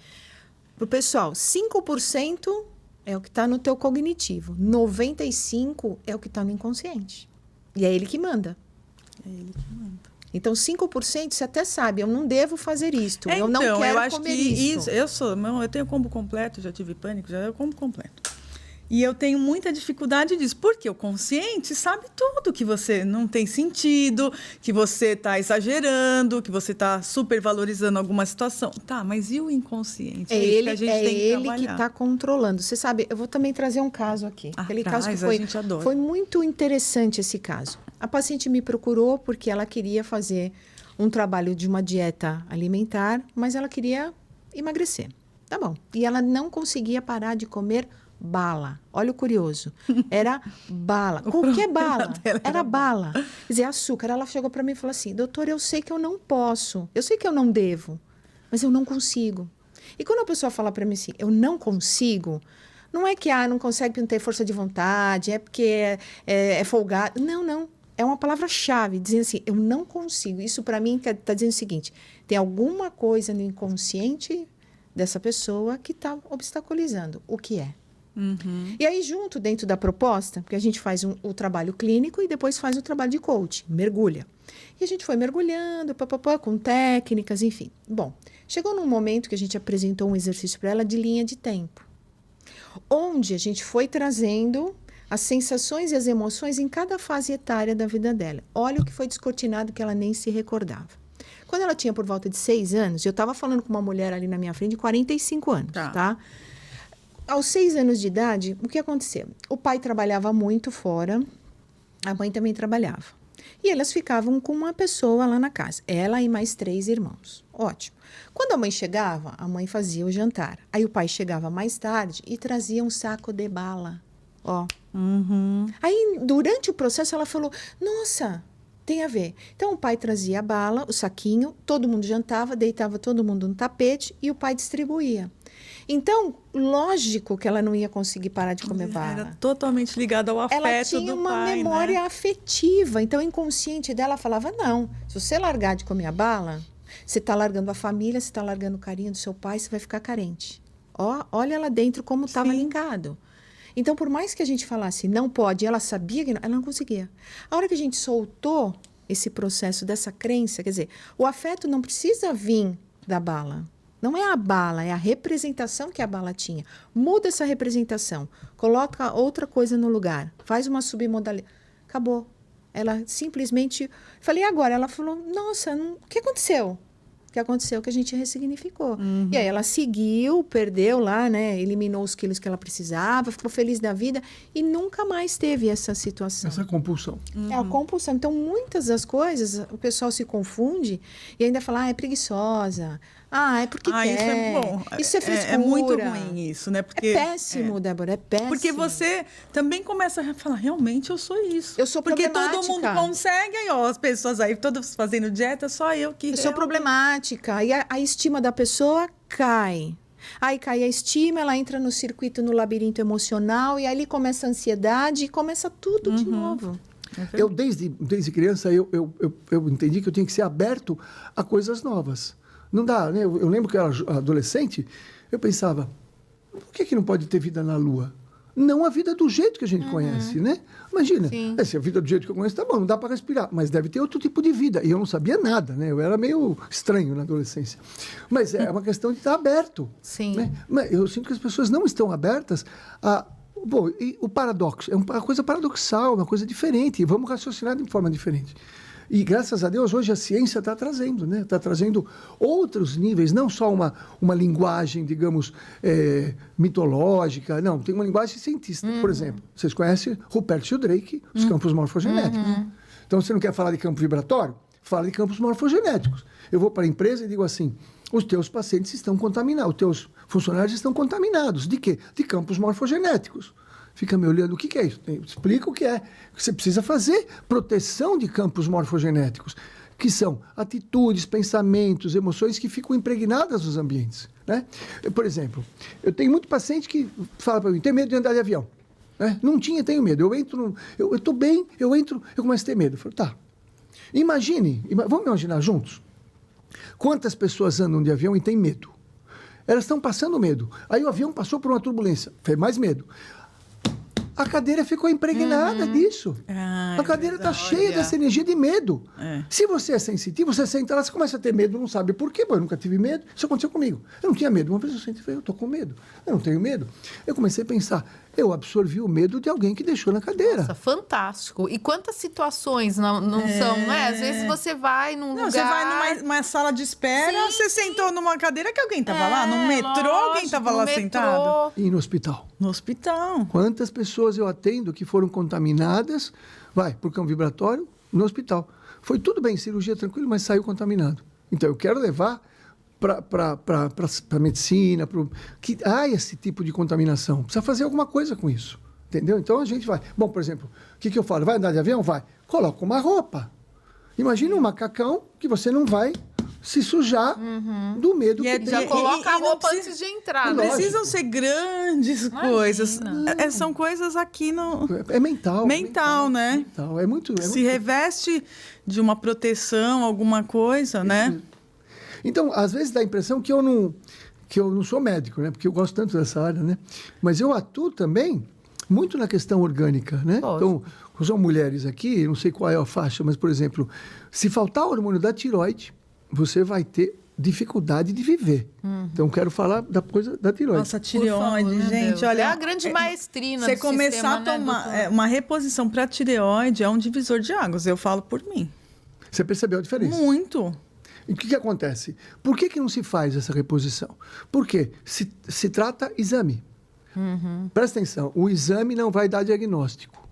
Para o pessoal, 5% é o que está no teu cognitivo, 95% é o que está no inconsciente. E é ele que manda. É ele que manda. Então, 5% você até sabe, eu não devo fazer isto, eu não Então, quero eu acho comer que isso. Eu tenho combo completo, já tive pânico, já é combo completo. E eu tenho muita dificuldade disso, porque o consciente sabe tudo, que você não tem sentido, que você está exagerando, que você está supervalorizando alguma situação. Tá, mas e o inconsciente? É isso ele, que a gente tem que ele que trabalhar. está controlando. Você sabe, eu vou também trazer um caso aqui. Aquele caso que a gente adora. foi muito interessante esse caso. A paciente me procurou porque ela queria fazer um trabalho de uma dieta alimentar, mas ela queria emagrecer. Tá bom. E ela não conseguia parar de comer bala. Olha o curioso. Era bala. Qualquer bala. Era bala. Quer dizer, açúcar. Ela chegou para mim e falou assim, doutor, eu sei que eu não posso. Eu sei que eu não devo. Mas eu não consigo. E quando a pessoa fala para mim assim, eu não consigo, não é que não consegue não ter força de vontade, é porque é folgado. Não, não. É uma palavra-chave, dizendo assim, eu não consigo. Isso para mim está dizendo o seguinte, tem alguma coisa no inconsciente dessa pessoa que está obstaculizando. O que é? Uhum. E aí, junto, dentro da proposta, porque a gente faz o trabalho clínico e depois faz o trabalho de coaching, mergulha. E a gente foi mergulhando, com técnicas, enfim. Bom, chegou num momento que a gente apresentou um exercício para ela de linha de tempo, onde a gente foi trazendo as sensações e as emoções em cada fase etária da vida dela. Olha o que foi descortinado que ela nem se recordava. Quando ela tinha por volta de 6 anos, eu estava falando com uma mulher ali na minha frente de 45 anos, tá? Aos 6 anos de idade, o que aconteceu? O pai trabalhava muito fora, a mãe também trabalhava. E elas ficavam com uma pessoa lá na casa, ela e mais 3 irmãos. Ótimo. Quando a mãe chegava, a mãe fazia o jantar. Aí o pai chegava mais tarde e trazia um saco de bala. Ó. Uhum. Aí, durante o processo, ela falou, nossa, tem a ver. Então, o pai trazia a bala, o saquinho, todo mundo jantava, deitava todo mundo no tapete e o pai distribuía. Então, lógico que ela não ia conseguir parar de comer bala. Era totalmente ligada ao afeto do pai, ela tinha uma memória afetiva. Então, o inconsciente dela falava, não, se você largar de comer a bala, você está largando a família, você está largando o carinho do seu pai, você vai ficar carente. Ó, olha lá dentro como estava linkado. Então, por mais que a gente falasse, não pode, ela sabia que não, ela não conseguia. A hora que a gente soltou esse processo dessa crença, quer dizer, o afeto não precisa vir da bala. Não é a bala, é a representação que a bala tinha. Muda essa representação, coloca outra coisa no lugar, faz uma submodalidade. Acabou. Ela simplesmente... Falei, e agora? Ela falou, nossa, o que aconteceu? O que aconteceu que a gente ressignificou. Uhum. E aí ela seguiu, perdeu lá, né? Eliminou os quilos que ela precisava, ficou feliz da vida e nunca mais teve essa situação. Essa compulsão. É a compulsão. Então, muitas das coisas, o pessoal se confunde e ainda fala, é preguiçosa. É porque quer. Isso é bom. Isso é frescura. É muito ruim isso, né? Porque, é péssimo, Débora, é péssimo. Porque você também começa a falar, realmente eu sou isso. Eu sou porque problemática. Todo mundo consegue, aí ó, as pessoas aí, todas fazendo dieta, só eu que... Eu sou problemática. E a estima da pessoa cai. Aí cai a estima, ela entra no circuito, no labirinto emocional, e aí começa a ansiedade e começa tudo de novo. Eu, desde criança, eu entendi que eu tinha que ser aberto a coisas novas. Não dá, né? Eu lembro que eu era adolescente, eu pensava, por que não pode ter vida na Lua? Não a vida do jeito que a gente conhece, né? Imagina, se a vida do jeito que eu conheço, tá bom, não dá para respirar, mas deve ter outro tipo de vida. E eu não sabia nada, né? Eu era meio estranho na adolescência. Mas é uma questão de estar aberto. Sim. Né? Mas eu sinto que as pessoas não estão abertas a... Bom, e o paradoxo é uma coisa paradoxal, uma coisa diferente. Vamos raciocinar de forma diferente. E, graças a Deus, hoje a ciência está trazendo, né? Está trazendo outros níveis, não só uma linguagem, digamos, mitológica, não, tem uma linguagem cientista. Por exemplo, vocês conhecem Rupert Sheldrake, os campos morfogenéticos. Então, você não quer falar de campo vibratório? Fala de campos morfogenéticos. Eu vou para a empresa e digo assim, os teus pacientes estão contaminados, os teus funcionários estão contaminados. De quê? De campos morfogenéticos. fica me olhando, o que é isso? Explica o que é. Você precisa fazer proteção de campos morfogenéticos, que são atitudes, pensamentos, emoções que ficam impregnadas nos ambientes. Né? Por exemplo, eu tenho muito paciente que fala para mim, tenho medo de andar de avião. Né? Não tinha, tenho medo. Eu estou bem, eu começo a ter medo. Eu falo, tá. Vamos imaginar juntos? Quantas pessoas andam de avião e têm medo? Elas estão passando medo. Aí o avião passou por uma turbulência, fez mais medo. A cadeira ficou impregnada disso. A cadeira está cheia dessa energia de medo. Se você é sensitivo, você senta lá, você começa a ter medo, não sabe por quê. Pô, eu nunca tive medo. Isso aconteceu comigo. Eu não tinha medo. Uma vez eu sentei e falei, eu estou com medo. Eu não tenho medo. Eu comecei a pensar, eu absorvi o medo de alguém que deixou na cadeira. Nossa, fantástico. E quantas situações não são, né? Às vezes você vai num lugar... Você vai numa sala de espera, você sentou numa cadeira que alguém estava lá. No metrô, alguém estava lá sentado. E no hospital? No hospital. Quantas pessoas eu atendo que foram contaminadas, porque é um vibratório, no hospital. Foi tudo bem, cirurgia tranquila, mas saiu contaminado. Então, eu quero levar para a medicina, que há esse tipo de contaminação. Precisa fazer alguma coisa com isso, entendeu? Então, a gente vai... Bom, por exemplo, o que eu falo? Vai andar de avião? Vai. Coloca uma roupa. Imagina um macacão que você não vai se sujar do medo que tem. Já coloca a roupa antes de entrar. Não precisam ser grandes coisas. São coisas aqui no... É mental. Mental, né? Mental. Se reveste de uma proteção, alguma coisa, né? Então, às vezes dá a impressão que eu não sou médico, né? Porque eu gosto tanto dessa área, né? Mas eu atuo também muito na questão orgânica, né? Então, são mulheres aqui, não sei qual é a faixa, mas, por exemplo, se faltar o hormônio da tireoide, você vai ter dificuldade de viver. Então, quero falar da coisa da tireoide. Nossa, tireoide, favor, gente, olha... É a grande maestrina você do começar sistema, a tomar né, uma reposição para tireoide é um divisor de águas, eu falo por mim. Você percebeu a diferença? Muito. E o que acontece? Por que não se faz essa reposição? Porque se trata exame. Presta atenção, o exame não vai dar diagnóstico.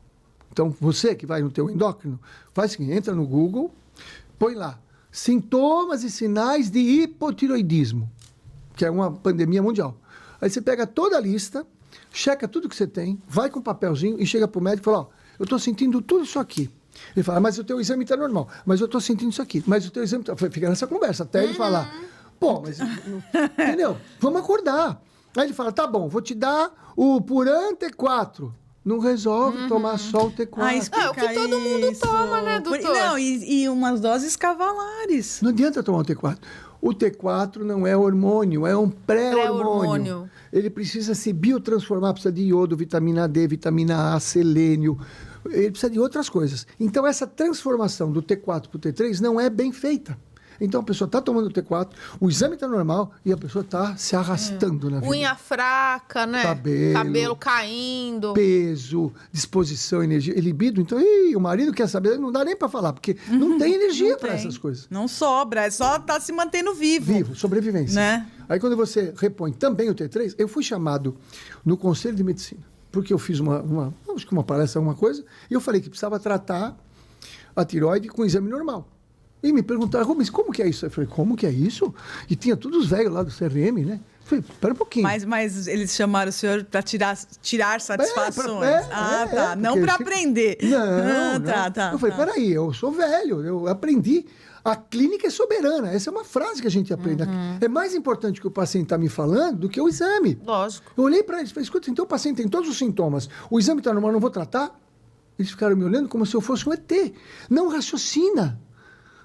Então, você que vai no teu endócrino, faz o seguinte, entra no Google, põe lá, sintomas e sinais de hipotiroidismo, que é uma pandemia mundial. Aí você pega toda a lista, checa tudo que você tem, vai com um papelzinho e chega para o médico e fala, ó, eu estou sentindo tudo isso aqui. Ele fala, mas o teu exame está normal, mas eu estou sentindo isso aqui, mas o teu exame... Fica nessa conversa, até ele falar, pô, mas... Entendeu? Vamos acordar. Aí ele fala, tá bom, vou te dar o Puran T4. Não resolve tomar só o T4. É o que todo mundo toma, né, doutor? Não, e umas doses cavalares. Não adianta tomar o T4. O T4 não é hormônio, é um pré-hormônio. Ele precisa se biotransformar, precisa de iodo, vitamina D, vitamina A, selênio. Ele precisa de outras coisas. Então, essa transformação do T4 para o T3 não é bem feita. Então, a pessoa está tomando o T4, o exame está normal e a pessoa está se arrastando na vida. Unha fraca, né? Cabelo caindo. Peso, disposição, energia, libido. Então, o marido quer saber, não dá nem para falar, porque não tem energia para essas coisas. Não sobra, é só estar se mantendo vivo. Vivo, sobrevivência. Né? Aí, quando você repõe também o T3, eu fui chamado no Conselho de Medicina, porque eu fiz acho que uma palestra, alguma coisa, e eu falei que precisava tratar a tireoide com exame normal. E me perguntaram, Rubens, como que é isso? Eu falei, como que é isso? E tinha todos os velhos lá do CRM, né? Eu falei, espera um pouquinho. Mas eles chamaram o senhor para tirar satisfações. Tá. Não para aprender. Não, Tá. Eu falei, peraí, eu sou velho, eu aprendi. A clínica é soberana. Essa é uma frase que a gente aprende. É mais importante o que o paciente está me falando do que o exame. Lógico. Eu olhei para eles e falei, escuta, então o paciente tem todos os sintomas. O exame está normal, não vou tratar? Eles ficaram me olhando como se eu fosse um ET. Não raciocina.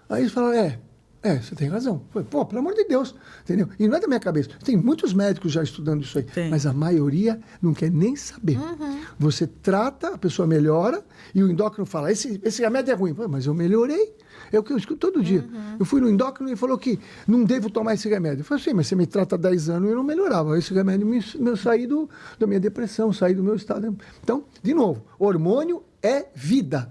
Aí eles falaram, você tem razão. Eu falei, pô, pelo amor de Deus, entendeu? E não é da minha cabeça. Tem muitos médicos já estudando isso aí, mas a maioria não quer nem saber. Você trata, a pessoa melhora, e o endócrino fala, esse remédio é ruim. Pô, mas eu melhorei. É o que eu escuto todo dia. Eu fui no endócrino e ele falou que não devo tomar esse remédio. Eu falei assim, mas você me trata há 10 anos e eu não melhorava. Esse remédio me saiu da minha depressão, saiu do meu estado. Então, de novo, hormônio é vida.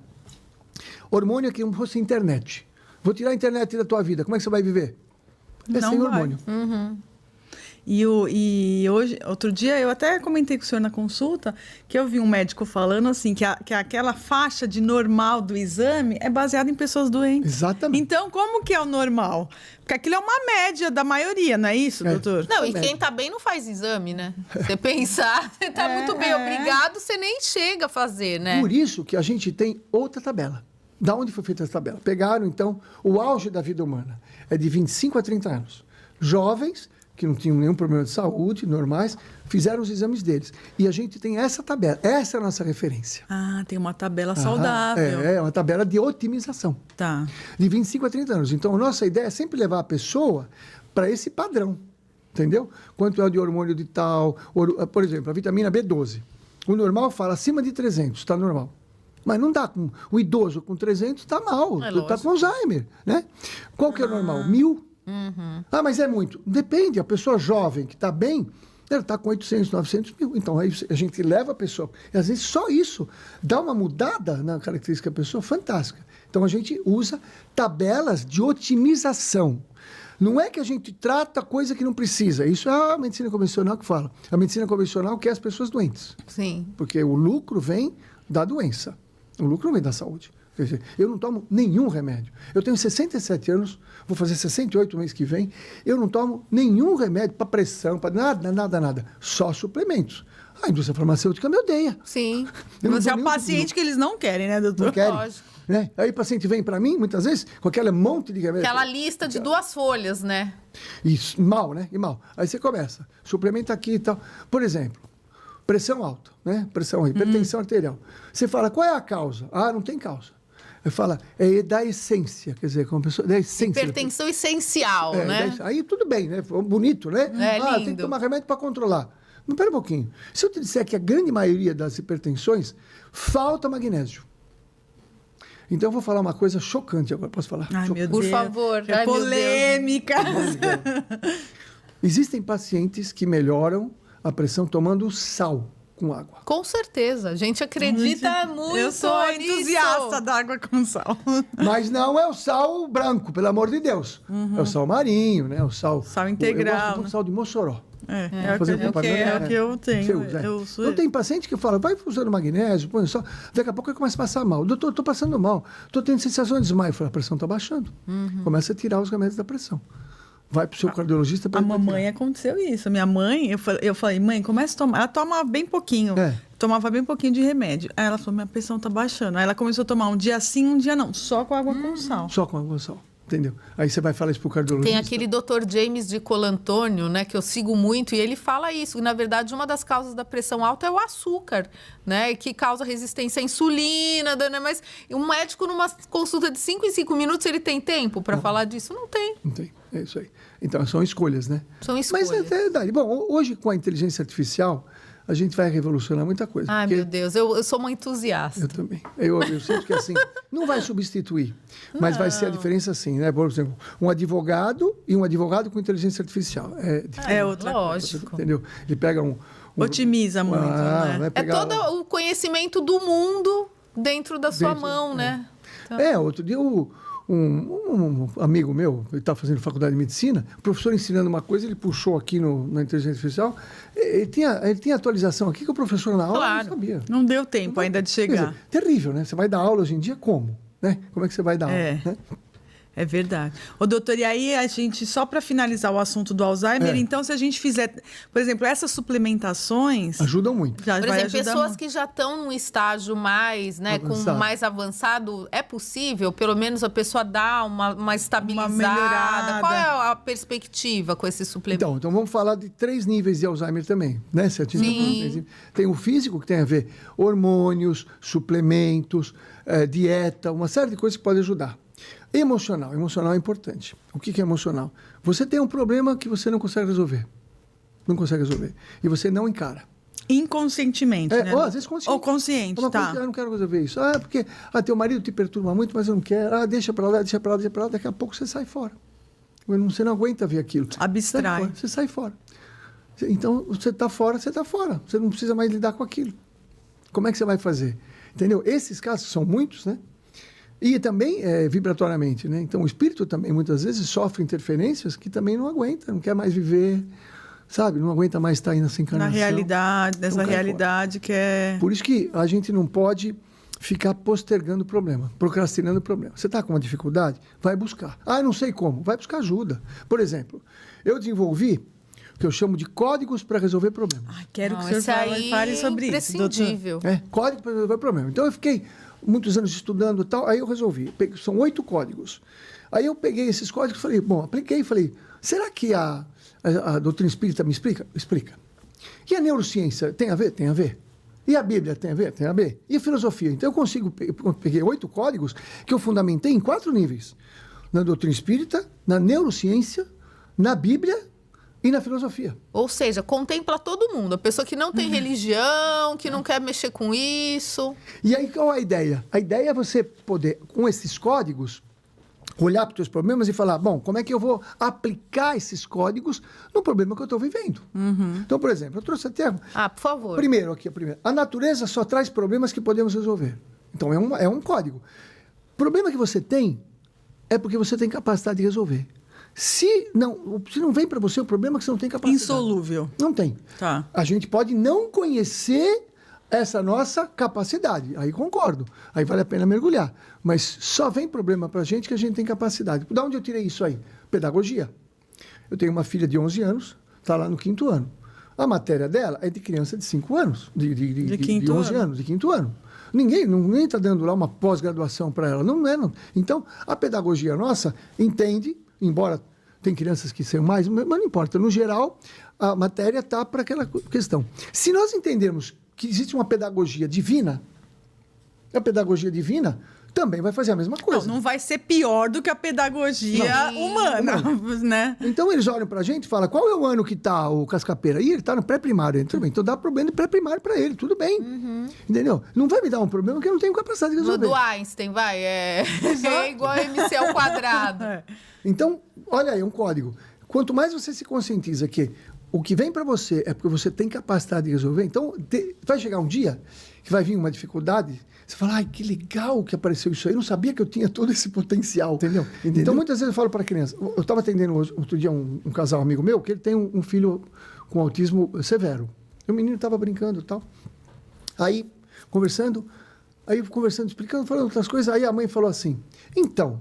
Hormônio é como se fosse internet. Vou tirar a internet da tua vida. Como é que você vai viver? É sem hormônio. E hoje, outro dia, eu até comentei com o senhor na consulta que eu vi um médico falando assim, que aquela faixa de normal do exame é baseada em pessoas doentes. Exatamente. Então, como que é o normal? Porque aquilo é uma média da maioria, não é isso, doutor? Não, e quem tá bem não faz exame, né? Você pensar, você tá muito bem, obrigado, você nem chega a fazer, né? Por isso que a gente tem outra tabela. Da onde foi feita essa tabela? Pegaram, então, o auge da vida humana. É de 25 a 30 anos. Jovens, que não tinham nenhum problema de saúde, normais, fizeram os exames deles. E a gente tem essa tabela. Essa é a nossa referência. Ah, tem uma tabela saudável. É uma tabela de otimização. Tá. De 25 a 30 anos. Então, a nossa ideia é sempre levar a pessoa para esse padrão. Entendeu? Quanto é de hormônio de tal. Por exemplo, a vitamina B12. O normal fala acima de 300, está normal. Mas não dá. O idoso com 300 está mal. Está com Alzheimer, né? Qual que é o normal? 1000? Ah, mas é muito. Depende. A pessoa jovem que está bem, ela está com 800, 900 mil. Então, aí a gente leva a pessoa. E, às vezes, só isso dá uma mudada na característica da pessoa fantástica. Então, a gente usa tabelas de otimização. Não é que a gente trata coisa que não precisa. Isso é a medicina convencional que fala. A medicina convencional quer as pessoas doentes. Sim. Porque o lucro vem da doença. O lucro não vem da saúde. Quer dizer, eu não tomo nenhum remédio. Eu tenho 67 anos, vou fazer 68 mês que vem. Eu não tomo nenhum remédio para pressão, para nada. Só suplementos. A indústria farmacêutica me odeia. Sim. Você é o paciente que eles não querem, né, doutor? Não querem. Lógico. Né? Aí o paciente vem para mim, muitas vezes, com aquele monte de remédio. Aquela lista de 2 folhas, né? Isso, mal, né? E mal. Aí você começa, suplementa aqui e tal. Por exemplo, pressão alta, né? Pressão, hipertensão arterial. Você fala, qual é a causa? Ah, não tem causa. Ele fala, é da essência, quer dizer, como pessoa, da essência. Hipertensão essencial, né? Aí tudo bem, né? Bonito, né? Lindo. Tem que tomar remédio para controlar. Mas pera um pouquinho. Se eu te disser que a grande maioria das hipertensões falta magnésio. Então eu vou falar uma coisa chocante agora. Posso falar? Ai, meu Por Deus. favor. É Ai, meu Deus. polêmica. Existem pacientes que melhoram a pressão tomando sal com água. Com certeza. A gente acredita muito Eu sou nisso. entusiasta da água com sal. Mas não é o sal branco, pelo amor de Deus. É o sal marinho, né? O sal... Sal integral, Eu gosto muito né? do sal de Mossoró. É Fazer o que eu tenho. Você usa, Então tem paciente que fala, vai usando magnésio, põe só. Daqui a pouco ele começa a passar mal. Doutor, estou passando mal. Estou tendo sensação de desmaio. Eu falo, a pressão está baixando. Começa a tirar os remédios da pressão. Vai para o seu cardiologista para A mamãe aconteceu isso. Minha mãe, eu falei, mãe, começa a tomar. Ela toma bem pouquinho. Tomava bem pouquinho de remédio. Aí ela falou, minha pressão está baixando. Aí ela começou a tomar um dia sim, um dia não. Só com água com sal. Só com água com sal. Entendeu? Aí você vai falar isso pro cardiologista. Tem aquele Dr. James de Colantônio, né, que eu sigo muito, e ele fala isso. Na verdade, uma das causas da pressão alta é o açúcar, né, que causa resistência à insulina, né, mas um médico numa consulta de 5 em 5 minutos, ele tem tempo para falar disso? Não tem. Não tem, é isso aí. Então, são escolhas, né? São escolhas. Mas é verdade. Bom, hoje com a inteligência artificial, a gente vai revolucionar muita coisa. Ai, meu Deus, eu sou uma entusiasta. Eu também. Eu sinto que assim, não vai substituir, mas vai ser a diferença assim, né? Por exemplo, um advogado e um advogado com inteligência artificial. É outra lógico. coisa. Entendeu? Ele pega Otimiza muito, né? vai É pegar todo o conhecimento do mundo dentro da sua mão, né? Então... outro dia um amigo meu, ele estava fazendo faculdade de medicina, o professor ensinando uma coisa, ele puxou aqui na inteligência artificial, ele tinha atualização aqui que o professor na aula não sabia. Não deu tempo ainda de chegar. Quer dizer, terrível, né? Você vai dar aula hoje em dia como? Né? Como é que você vai dar aula? Né? É verdade. Ô, doutor, e aí a gente, só para finalizar o assunto do Alzheimer, então se a gente fizer, por exemplo, essas suplementações... Ajudam muito. Já Por vai exemplo, ajudar pessoas muito. que já estão num estágio mais, né, Avançado. com mais avançado, é possível, pelo menos a pessoa dar uma estabilizada? melhorada. Qual é a perspectiva com esse suplemento? Então vamos falar de 3 níveis de Alzheimer também, né? Sim. Tem o físico, que tem a ver hormônios, suplementos, dieta, uma série de coisas que podem ajudar. Emocional é importante. O que é emocional? Você tem um problema que você não consegue resolver. Não consegue resolver. E você não encara. Inconscientemente, né? Ou às vezes consciente. Ou consciente, Uma tá. coisa que, eu não quero resolver isso. Porque teu marido te perturba muito, mas eu não quero. Deixa pra lá. Daqui a pouco você sai fora. Você não aguenta ver aquilo. Abstrai. Você sai fora. Então, você está fora, você está fora. Você não precisa mais lidar com aquilo. Como é que você vai fazer? Entendeu? Esses casos são muitos, né? E também vibratoriamente, né? Então, o espírito também, muitas vezes, sofre interferências que também não aguenta, não quer mais viver, sabe? Não aguenta mais estar aí nessa encarnação. Na realidade, nessa Então, cai realidade que é... Por isso que a gente não pode ficar postergando o problema, procrastinando o problema. Você está com uma dificuldade? Vai buscar. Ah, eu não sei como. Vai buscar ajuda. Por exemplo, eu desenvolvi o que eu chamo de códigos para resolver problemas. Quero que o senhor fale sobre isso, imprescindível. Código para resolver problema. Então, eu fiquei muitos anos estudando e tal, aí eu resolvi. São 8 códigos. Aí eu peguei esses códigos e falei, apliquei e falei, será que a doutrina espírita me explica? Explica. E a neurociência tem a ver? Tem a ver. E a Bíblia tem a ver? Tem a ver. E a filosofia? Então, eu peguei 8 códigos que eu fundamentei em 4 níveis. Na doutrina espírita, na neurociência, na Bíblia e na filosofia. Ou seja, contempla todo mundo. A pessoa que não tem religião, que não quer mexer com isso. E aí, qual é a ideia? A ideia é você poder, com esses códigos, olhar para os seus problemas e falar, como é que eu vou aplicar esses códigos no problema que eu estou vivendo? Então, por exemplo, eu trouxe até... por favor. Primeiro, a natureza só traz problemas que podemos resolver. Então, é um código. O problema que você tem é porque você tem capacidade de resolver. Se não vem para você o problema que você não tem capacidade. Insolúvel. Não tem. Tá. A gente pode não conhecer essa nossa capacidade. Aí concordo. Aí vale a pena mergulhar. Mas só vem problema para a gente que a gente tem capacidade. De onde eu tirei isso aí? Pedagogia. Eu tenho uma filha de 11 anos, está lá no 5º ano. A matéria dela é de criança de 5 anos, de 11 anos, de 5º ano. Ninguém está dando lá uma pós-graduação para ela. Não é, não. Então, a pedagogia nossa entende, embora tem crianças que são mais, mas não importa. No geral, a matéria está para aquela questão. Se nós entendermos que existe uma pedagogia divina, a pedagogia divina também vai fazer a mesma coisa. Não vai ser pior do que a pedagogia humana, né? Então, eles olham pra gente e falam, qual é o ano que tá o Cascapeira? Ih, ele tá no pré-primário. Tudo bem, então dá problema de pré-primário pra ele, tudo bem. Entendeu? Não vai me dar um problema que eu não tenho capacidade de resolver. No do Einstein, vai, é igual a MC ao quadrado. Então, olha aí, um código. Quanto mais você se conscientiza que o que vem para você é porque você tem capacidade de resolver, então vai chegar um dia que vai vir uma dificuldade, você fala, ai, que legal que apareceu isso aí, eu não sabia que eu tinha todo esse potencial. Entendeu? Então, muitas vezes eu falo para a criança, eu estava atendendo outro dia um casal amigo meu, que ele tem um filho com autismo severo. E o menino estava brincando e tal. Aí, conversando, explicando, falando outras coisas, aí a mãe falou assim, então,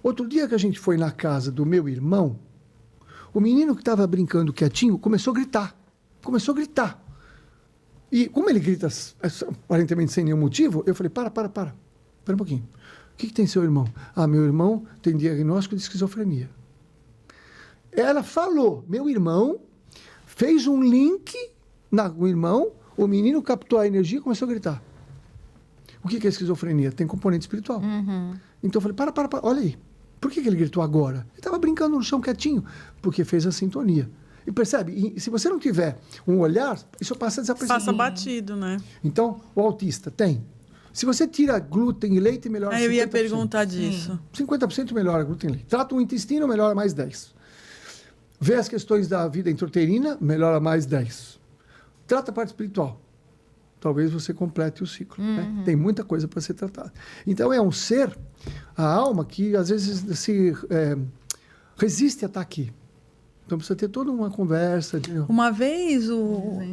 outro dia que a gente foi na casa do meu irmão, o menino que estava brincando quietinho começou a gritar. E como ele grita aparentemente sem nenhum motivo, eu falei, para um pouquinho. O que tem seu irmão? Meu irmão tem diagnóstico de esquizofrenia. Ela falou, meu irmão fez um link com o irmão, o menino captou a energia e começou a gritar. O que é esquizofrenia? Tem componente espiritual. Então eu falei, para, olha aí. Por que ele gritou agora? Ele estava brincando no chão quietinho, porque fez a sintonia. E percebe? E se você não tiver um olhar, isso passa desapercebido. Passa batido, né? Então, o autista tem. Se você tira glúten e leite, melhora 50%. Eu ia perguntar disso. 50% melhora glúten e leite. Trata o intestino, melhora mais 10%. Vê as questões da vida intrauterina, melhora mais 10%. Trata a parte espiritual. Talvez você complete o ciclo. Né? Tem muita coisa para ser tratada. Então, é um ser, a alma, que às vezes resiste a estar aqui. Então, precisa ter toda uma conversa. Uma vez,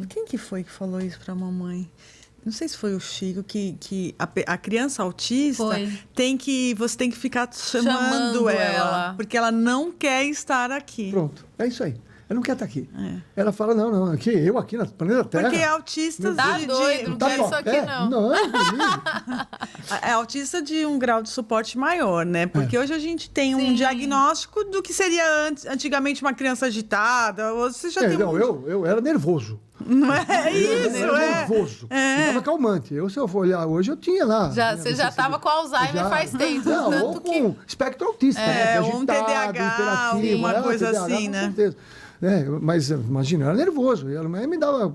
quem que foi que falou isso para a mamãe? Não sei se foi o Chico, que a criança autista você tem que ficar chamando ela, porque ela não quer estar aqui. Pronto, é isso aí. Ela não quer estar aqui. Ela fala, não, eu aqui no planeta Terra. Porque é autista doido, não quero isso aqui, não. Não, é autista de um grau de suporte maior, né? Porque hoje a gente tem um diagnóstico do que seria antigamente uma criança agitada. Hoje você já tem eu era nervoso. Não é isso, eu era nervoso. Estava calmante. Se eu for olhar hoje, eu tinha lá. Você já estava com Alzheimer faz tempo. Não, ou com espectro autista. Um TDAH, uma coisa assim, né? Com certeza. Mas imagina, eu era nervoso. Ela me dava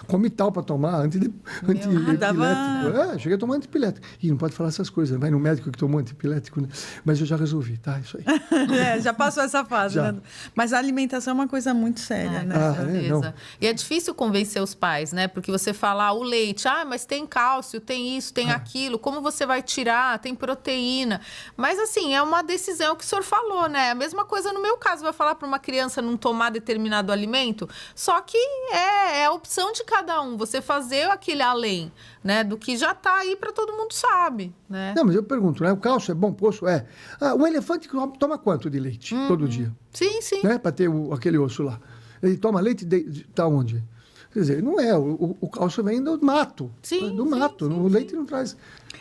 comital para tomar anti-epilético. Cheguei a tomar anti-epilético. E não pode falar essas coisas. Vai no médico que tomou anti-epilético. Né? Mas eu já resolvi, tá? Isso aí. Já passou essa fase. Já. Né? Mas a alimentação é uma coisa muito séria, né? Com certeza. E é difícil convencer os pais, né? Porque você fala, o leite, mas tem cálcio, tem isso, tem aquilo. Como você vai tirar? Tem proteína. Mas, assim, é uma decisão que o senhor falou, né? A mesma coisa no meu caso. Vai falar para uma criança não tomar determinado determinado alimento. Só que é a opção de cada um, você fazer aquele além, né, do que já está aí para todo mundo sabe, né? Não, mas eu pergunto, né? O cálcio é bom poço? É. O elefante toma quanto de leite todo dia? Sim, sim. Né? Para ter aquele osso lá. Ele toma leite tá onde? Quer dizer, não é. O cálcio vem do mato. Sim, do mato. O leite não traz.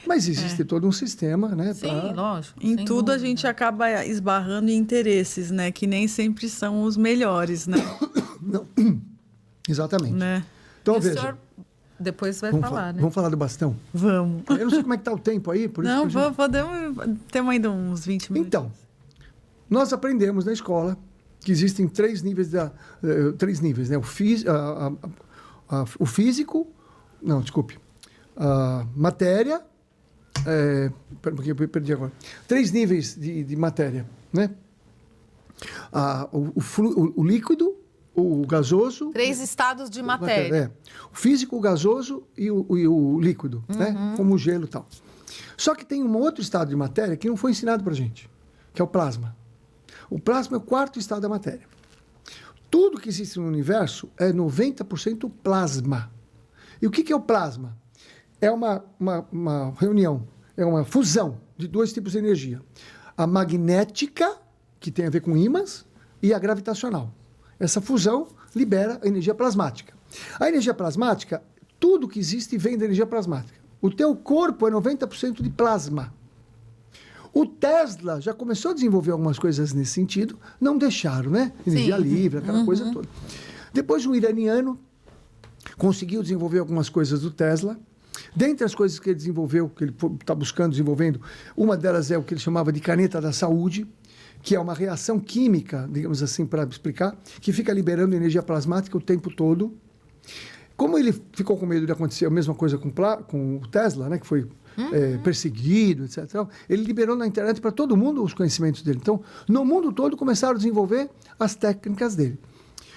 Mas existe todo um sistema, né? Sim, lógico. Em tudo a gente acaba esbarrando em interesses, né? Que nem sempre são os melhores, né? Não. Exatamente. Né? Então, E o veja. senhor depois vai Vamos falar, né? Vamos falar do bastão? Vamos. Eu não sei como é que está o tempo aí, por isso Não, que a gente... temos ainda uns 20 minutos. Então, nós aprendemos na escola que existem três níveis, né? O físico... Não, desculpe. A matéria... porque eu perdi agora. 3 níveis de matéria, né? O líquido, o gasoso... 3 estados de matéria. O físico, o gasoso e o líquido, né? Como o gelo e tal. Só que tem um outro estado de matéria que não foi ensinado para gente, que é o plasma. O plasma é o 4º estado da matéria. Tudo que existe no universo é 90% plasma. E o que é o plasma? É uma reunião, é uma fusão de 2 tipos de energia. A magnética, que tem a ver com ímãs, e a gravitacional. Essa fusão libera a energia plasmática. A energia plasmática, tudo que existe vem da energia plasmática. O teu corpo é 90% de plasma. O Tesla já começou a desenvolver algumas coisas nesse sentido, não deixaram, né? Energia livre, aquela coisa toda. Depois um iraniano conseguiu desenvolver algumas coisas do Tesla. Dentre as coisas que ele desenvolveu, que ele está buscando desenvolvendo, uma delas é o que ele chamava de caneta da saúde, que é uma reação química, digamos assim, para explicar, que fica liberando energia plasmática o tempo todo. Como ele ficou com medo de acontecer a mesma coisa com o Tesla, né, que foi perseguido, etc., ele liberou na internet para todo mundo os conhecimentos dele. Então, no mundo todo, começaram a desenvolver as técnicas dele.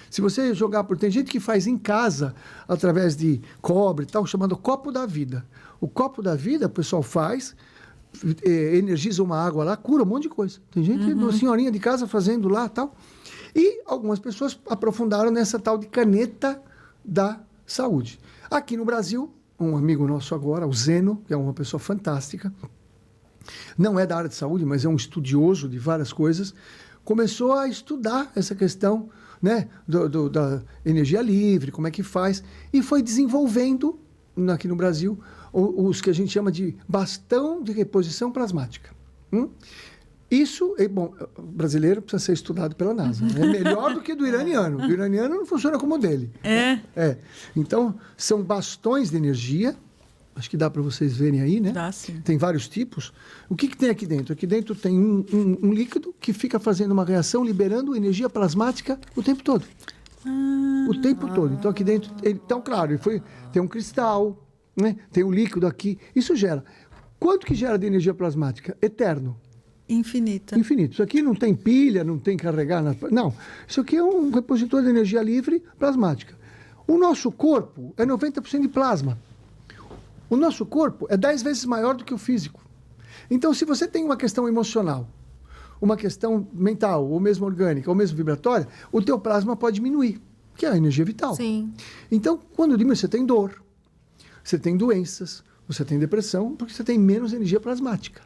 Se você jogar tem gente que faz em casa, através de cobre e tal, chamado copo da vida. O copo da vida, o pessoal faz, energiza uma água lá, cura um monte de coisa. Tem gente, uma senhorinha de casa fazendo lá e tal. E algumas pessoas aprofundaram nessa tal de caneta da saúde. Aqui no Brasil, um amigo nosso agora, o Zeno, que é uma pessoa fantástica, não é da área de saúde, mas é um estudioso de várias coisas, começou a estudar essa questão, né, da energia livre, como é que faz, e foi desenvolvendo, aqui no Brasil, os que a gente chama de bastão de reposição plasmática. Isso, bom, o brasileiro precisa ser estudado pela NASA. É melhor do que do iraniano. O iraniano não funciona como o dele. Então, são bastões de energia. Acho que dá para vocês verem aí, né? Dá, sim. Tem vários tipos. O que tem aqui dentro? Aqui dentro tem um líquido que fica fazendo uma reação, liberando energia plasmática o tempo todo. O tempo todo. Então, aqui dentro... Então, claro, tem um cristal, né? Tem um líquido aqui. Isso gera. Quanto que gera de energia plasmática? Eterno. Infinita. Infinito. Isso aqui não tem pilha, não tem carregar. Não. Isso aqui é um repositor de energia livre plasmática. O nosso corpo é 90% de plasma. O nosso corpo é 10 vezes maior do que o físico. Então, se você tem uma questão emocional, uma questão mental, ou mesmo orgânica, ou mesmo vibratória, o teu plasma pode diminuir, que é a energia vital. Sim. Então, quando diminui, você tem dor, você tem doenças, você tem depressão, porque você tem menos energia plasmática.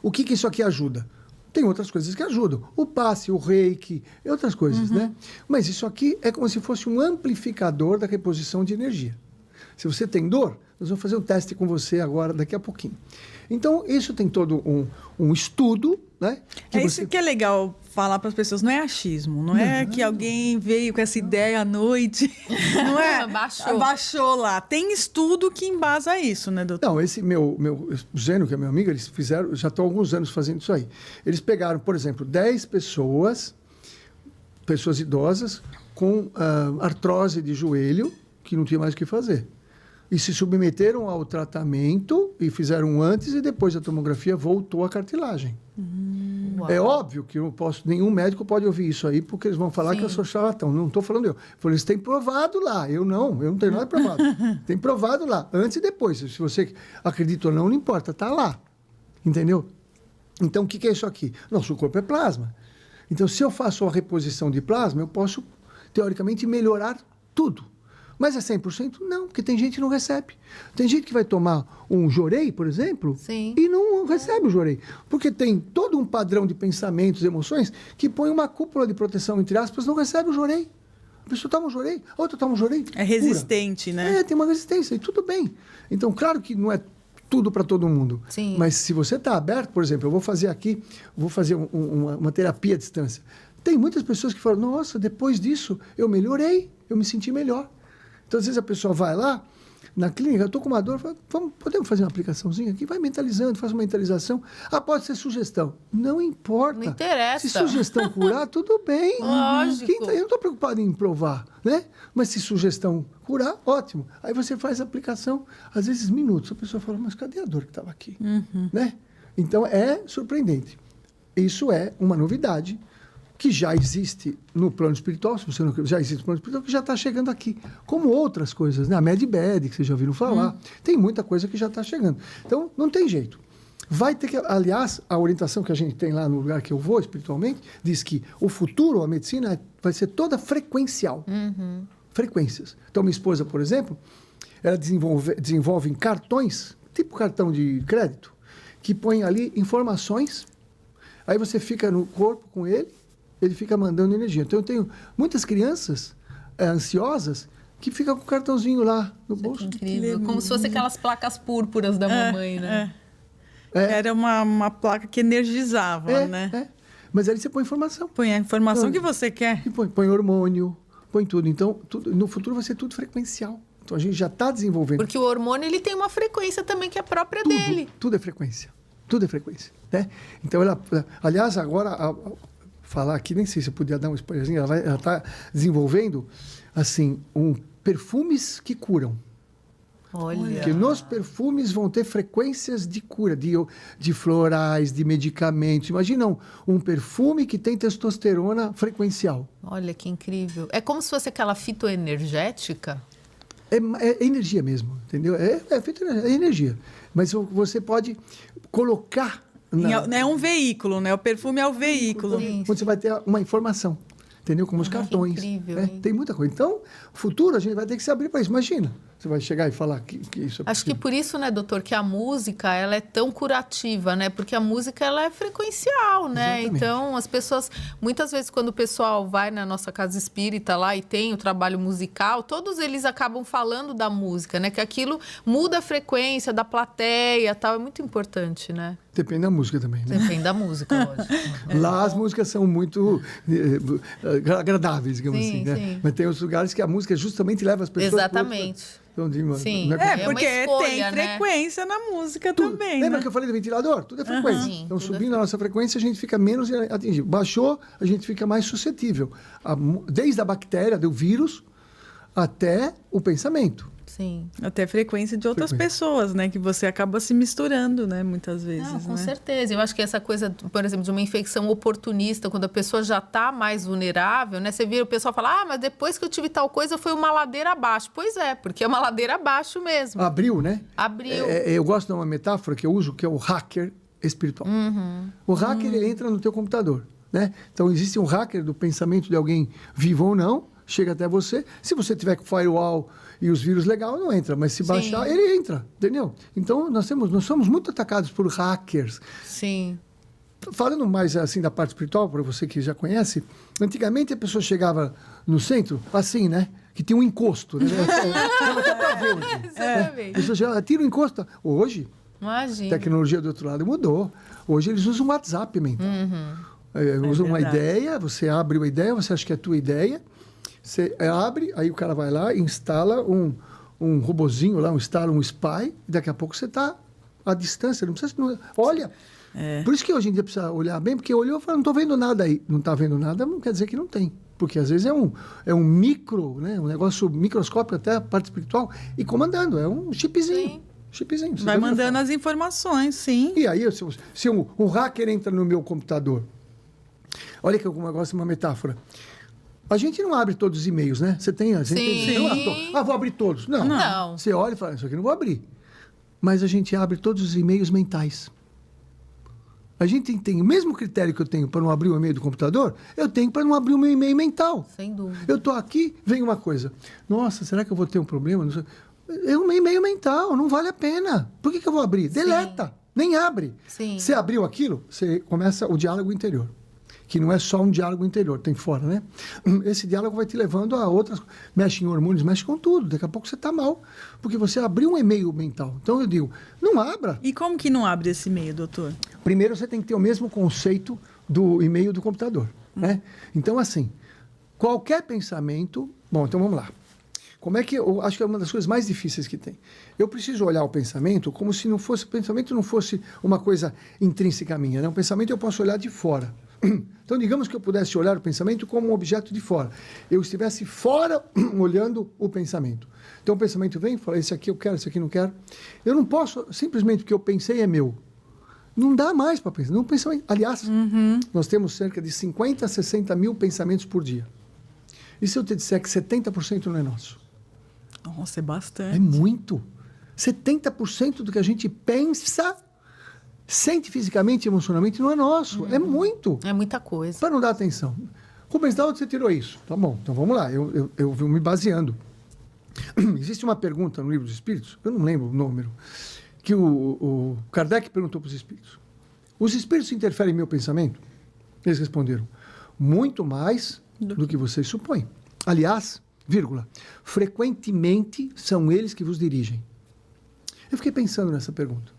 O que isso aqui ajuda? Tem outras coisas que ajudam. O passe, o reiki, e outras coisas, né? Mas isso aqui é como se fosse um amplificador da reposição de energia. Se você tem dor, nós vamos fazer um teste com você agora, daqui a pouquinho. Então, isso tem todo um estudo, né? Isso que é legal falar para as pessoas, não é achismo, não é que alguém veio com essa ideia à noite, não é? Baixou lá. Tem estudo que embasa isso, né, doutor? Não, esse meu Zeno, que é meu amigo, eles fizeram, já estão há alguns anos fazendo isso aí. Eles pegaram, por exemplo, 10 pessoas idosas, com artrose de joelho, que não tinha mais o que fazer. E se submeteram ao tratamento e fizeram um antes e depois da tomografia voltou a cartilagem. É óbvio que nenhum médico pode ouvir isso aí, porque eles vão falar que eu sou charlatão. Não estou falando eu. Eles têm provado lá. Eu não tenho nada provado. Tem provado lá, antes e depois. Se você acredita ou não importa, está lá. Entendeu? Então, o que é isso aqui? Nosso corpo é plasma. Então, se eu faço a reposição de plasma, eu posso, teoricamente, melhorar tudo. Mas é 100%? Não, porque tem gente que não recebe. Tem gente que vai tomar um Jorei, por exemplo, Sim. e não recebe o Jorei. Porque tem todo um padrão de pensamentos, emoções, que põe uma cúpula de proteção, entre aspas, não recebe o Jorei. A pessoa toma um Jorei, a outra toma um Jorei. É resistente, pura. né? É, tem uma resistência, e tudo bem. Então, claro que não é tudo para todo mundo. Sim. Mas se você está aberto, por exemplo, eu vou fazer aqui, uma terapia à distância. Tem muitas pessoas que falam, nossa, depois disso eu melhorei, eu me senti melhor. Então, às vezes a pessoa vai lá na clínica, eu estou com uma dor, fala, podemos fazer uma aplicação?zinha aqui? Vai mentalizando, faz uma mentalização. Ah, pode ser sugestão. Não importa. Não interessa. Se sugestão curar, tudo bem. Lógico. Eu não estou preocupado em provar, né? Mas se sugestão curar, ótimo. Aí você faz a aplicação, às vezes minutos. A pessoa fala, mas cadê a dor que estava aqui? Né? Então, é surpreendente. Isso é uma novidade que já existe no plano espiritual, se você não já existe no plano espiritual, que já está chegando aqui. Como outras coisas, né? A Medbed, que vocês já ouviram falar. Tem muita coisa que já está chegando. Então, não tem jeito. Vai ter que, aliás, a orientação que a gente tem lá no lugar que eu vou espiritualmente, diz que o futuro, a medicina, vai ser toda frequencial. Frequências. Então, minha esposa, por exemplo, ela desenvolve cartões, tipo cartão de crédito, que põe ali informações, aí você fica no corpo com ele fica mandando energia. Então, eu tenho muitas crianças ansiosas que ficam com o cartãozinho lá no bolso. Incrível. Como se fosse aquelas placas púrpuras da mamãe, né? Era uma placa que energizava, né? Mas aí você põe informação. Põe a informação que você quer. E põe hormônio, põe tudo. Então, no futuro vai ser tudo frequencial. Então, a gente já está desenvolvendo. Porque o hormônio ele tem uma frequência também que é própria dele. Tudo é frequência. Tudo é frequência. Né? Então, aliás, agora, falar aqui, nem sei se eu podia dar um spoilerzinho, ela está desenvolvendo, assim, perfumes que curam. Olha. Que nos perfumes vão ter frequências de cura, de florais, de medicamentos. Imagina um perfume que tem testosterona frequencial. Olha que incrível. É como se fosse aquela fitoenergética. É energia mesmo, entendeu? É energia. Mas você pode colocar... É um veículo, né? O perfume é o veículo. Onde você vai ter uma informação, entendeu? Como os cartões. incrível, né? Tem muita coisa. Então, o futuro a gente vai ter que se abrir para isso. Imagina, você vai chegar e falar que isso é possível. Acho que por isso, né, doutor, que a música ela é tão curativa, né? Porque a música ela é frequencial, né? Exatamente. Então, as pessoas, muitas vezes quando o pessoal vai na nossa casa espírita lá e tem o trabalho musical, todos eles acabam falando da música, né? Que aquilo muda a frequência da plateia, tal, é muito importante, né? Depende da música também, né? Depende da música, lógico. Lá as músicas são muito agradáveis, digamos Sim, assim, né? sim. Mas tem outros lugares que a música justamente leva as pessoas... Exatamente. Não Sim. é É, uma porque escolha, tem né? frequência na música tudo. também, Lembra né? que eu falei do ventilador? Tudo é frequência. Sim, Então, tudo é subindo a nossa frequência, a gente fica menos atingível. Baixou, a gente fica mais suscetível. Desde a bactéria, do vírus, até o pensamento. Sim. Até frequência de outras pessoas, né? Que você acaba se misturando, né? Muitas vezes, Não, com né? certeza. Eu acho que essa coisa, por exemplo, de uma infecção oportunista, quando a pessoa já está mais vulnerável, né? Você vira o pessoal fala, mas depois que eu tive tal coisa foi uma ladeira abaixo. Pois é, porque é uma ladeira abaixo mesmo. Abriu, né? Abriu. Eu gosto de uma metáfora que eu uso, que é o hacker espiritual. O hacker, ele entra no teu computador, né? Então, existe um hacker do pensamento de alguém vivo ou não, chega até você. Se você tiver com firewall e os vírus legal, não entra. Mas se baixar, ele entra, entendeu? Então, nós somos muito atacados por hackers. Sim. Falando mais assim da parte espiritual, para você que já conhece, antigamente a pessoa chegava no centro, assim, né? Que tinha um encosto, né? Dava até pra ver hoje. Exatamente. A pessoa chegava, tira o encosto. Hoje, a Imagina. tecnologia do outro lado mudou. Hoje eles usam o WhatsApp mental. Usam uma verdade. ideia, você abre uma ideia, você acha que é a tua ideia, você abre, aí o cara vai lá, instala um robozinho lá, instala um spy, e daqui a pouco você está à distância, não precisa... olha, por isso que hoje em dia precisa olhar bem, porque olhou e falou, não estou vendo nada aí. Não está vendo nada, não quer dizer que não tem. Porque às vezes é um micro, né, um negócio microscópico até a parte espiritual, e comandando, é um chipzinho. Sim. Chipzinho. Vai mandando as informações, sim. E aí, se um hacker entra no meu computador, olha que eu gosto de uma metáfora. A gente não abre todos os e-mails, né? Você tem... Sim. Vou abrir todos. Não. Não. Você olha e fala, isso aqui não vou abrir. Mas a gente abre todos os e-mails mentais. A gente tem o mesmo critério que eu tenho para não abrir o e-mail do computador, eu tenho para não abrir o meu e-mail mental. Sem dúvida. Eu estou aqui, vem uma coisa. Nossa, será que eu vou ter um problema? Não sei. É um e-mail mental, não vale a pena. Por que eu vou abrir? Deleta, nem abre. Sim. Você abriu aquilo, você começa o diálogo interior. Que não é só um diálogo interior, tem fora, né? Esse diálogo vai te levando a outras... Mexe em hormônios, mexe com tudo. Daqui a pouco você está mal, porque você abriu um e-mail mental. Então, eu digo, não abra. E como que não abre esse e-mail, doutor? Primeiro, você tem que ter o mesmo conceito do e-mail do computador, né? Então, assim, qualquer pensamento... Bom, então vamos lá. Como é que... Eu acho que é uma das coisas mais difíceis que tem. Eu preciso olhar o pensamento como se não fosse... O pensamento não fosse uma coisa intrínseca minha, né? O pensamento eu posso olhar de fora. Então, digamos que eu pudesse olhar o pensamento como um objeto de fora. Eu estivesse fora olhando o pensamento. Então, o pensamento vem e fala, esse aqui eu quero, esse aqui não quero. Eu não posso, simplesmente porque eu pensei é meu. Não dá mais para pensar. Não pensamento. Aliás, nós temos cerca de 50 a 60 mil pensamentos por dia. E se eu te disser que 70% não é nosso? Nossa, é bastante. É muito. 70% do que a gente pensa... Sente fisicamente e emocionalmente, não é nosso. É muito. É muita coisa. Para não dar atenção. Rubens, de onde você tirou isso? Tá bom, então vamos lá. Eu vou me baseando. Existe uma pergunta no Livro dos Espíritos, eu não lembro o número, que o Kardec perguntou para os espíritos. Os espíritos interferem em meu pensamento? Eles responderam, muito mais do que vocês supõem. Aliás, vírgula, frequentemente são eles que vos dirigem. Eu fiquei pensando nessa pergunta.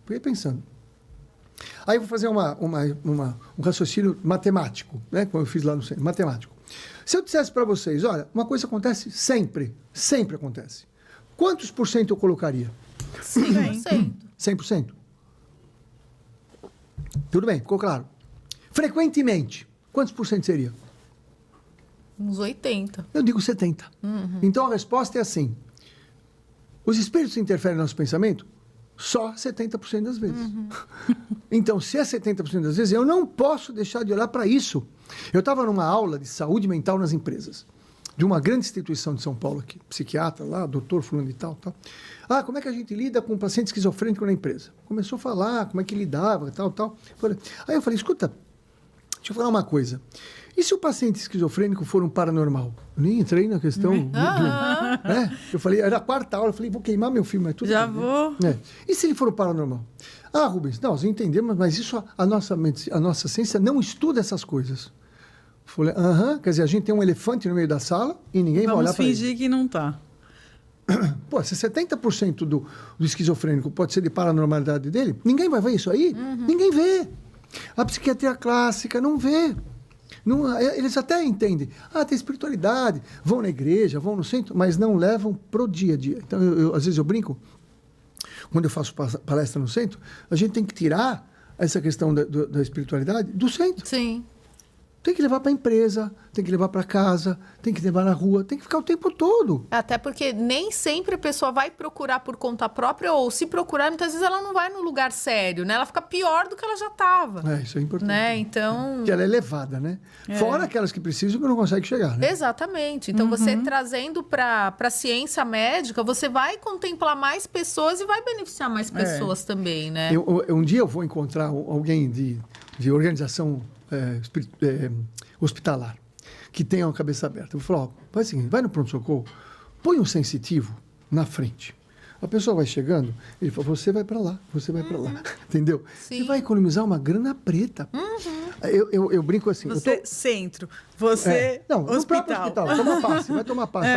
Aí eu vou fazer um raciocínio matemático, né? Como eu fiz lá no centro, matemático. Se eu dissesse para vocês, olha, uma coisa acontece sempre acontece. Quantos por cento eu colocaria? 100%. 100%? Tudo bem, ficou claro. Frequentemente, quantos por cento seria? Uns 80. Eu digo 70. Então a resposta é assim. Os espíritos interferem no nosso pensamento? Só 70% das vezes. Então, se é 70% das vezes, eu não posso deixar de olhar para isso. Eu estava numa aula de saúde mental nas empresas, de uma grande instituição de São Paulo aqui, psiquiatra lá, doutor fulano e tal. Ah, como é que a gente lida com um paciente esquizofrênico na empresa? Começou a falar como é que lidava, tal. Aí eu falei, escuta, deixa eu falar uma coisa. E se o paciente esquizofrênico for um paranormal? Eu nem entrei na questão. Eu falei, era a quarta aula, eu falei, vou queimar meu filme, mas tudo Já bem, vou. né? E se ele for um paranormal? Ah, Rubens, nós entendemos, mas isso a nossa ciência não estuda essas coisas. Eu falei, quer dizer, a gente tem um elefante no meio da sala e ninguém vai olhar para ele. Vamos fingir que não está. Pô, se 70% do esquizofrênico pode ser de paranormalidade dele, ninguém vai ver isso aí? Ninguém vê. A psiquiatria clássica não vê. Não, eles até entendem. Tem espiritualidade, vão na igreja, vão no centro, mas não levam pro dia a dia. Então, às vezes eu brinco, quando eu faço palestra no centro, a gente tem que tirar essa questão da espiritualidade do centro. Sim. Tem que levar para a empresa, tem que levar para casa, tem que levar na rua, tem que ficar o tempo todo. Até porque nem sempre a pessoa vai procurar por conta própria, ou se procurar, muitas vezes ela não vai no lugar sério, né? Ela fica pior do que ela já estava. Isso é importante. Né? Então... Porque ela é levada, né? Fora aquelas que precisam que não conseguem chegar, né? Exatamente. Então, você trazendo para a ciência médica, você vai contemplar mais pessoas e vai beneficiar mais pessoas também, né? Um dia eu vou encontrar alguém de organização hospitalar que tenha uma cabeça aberta. Eu vou falar, faz o seguinte, vai no pronto-socorro, põe um sensitivo na frente. A pessoa vai chegando, ele fala, você vai para lá, você vai para lá. Entendeu? Sim. Você vai economizar uma grana preta. Eu brinco assim. Você, centro. Você, não, no próprio hospital. Toma passe, vai tomar passe.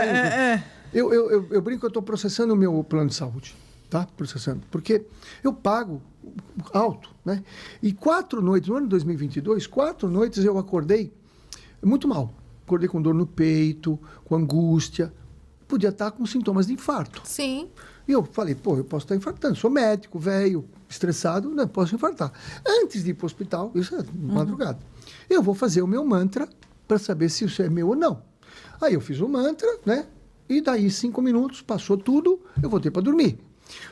Eu brinco que eu estou processando o meu plano de saúde. Tá? Processando. Porque eu pago alto, né? E 4 noites, no ano de 2022, 4 noites eu acordei muito mal. Acordei com dor no peito, com angústia. Podia estar com sintomas de infarto. Sim. E eu falei, eu posso estar infartando. Sou médico, velho, estressado, não posso infartar. Antes de ir para o hospital, isso é madrugada, eu vou fazer o meu mantra para saber se isso é meu ou não. Aí eu fiz o mantra, né? E daí 5 minutos, passou tudo, eu voltei para dormir.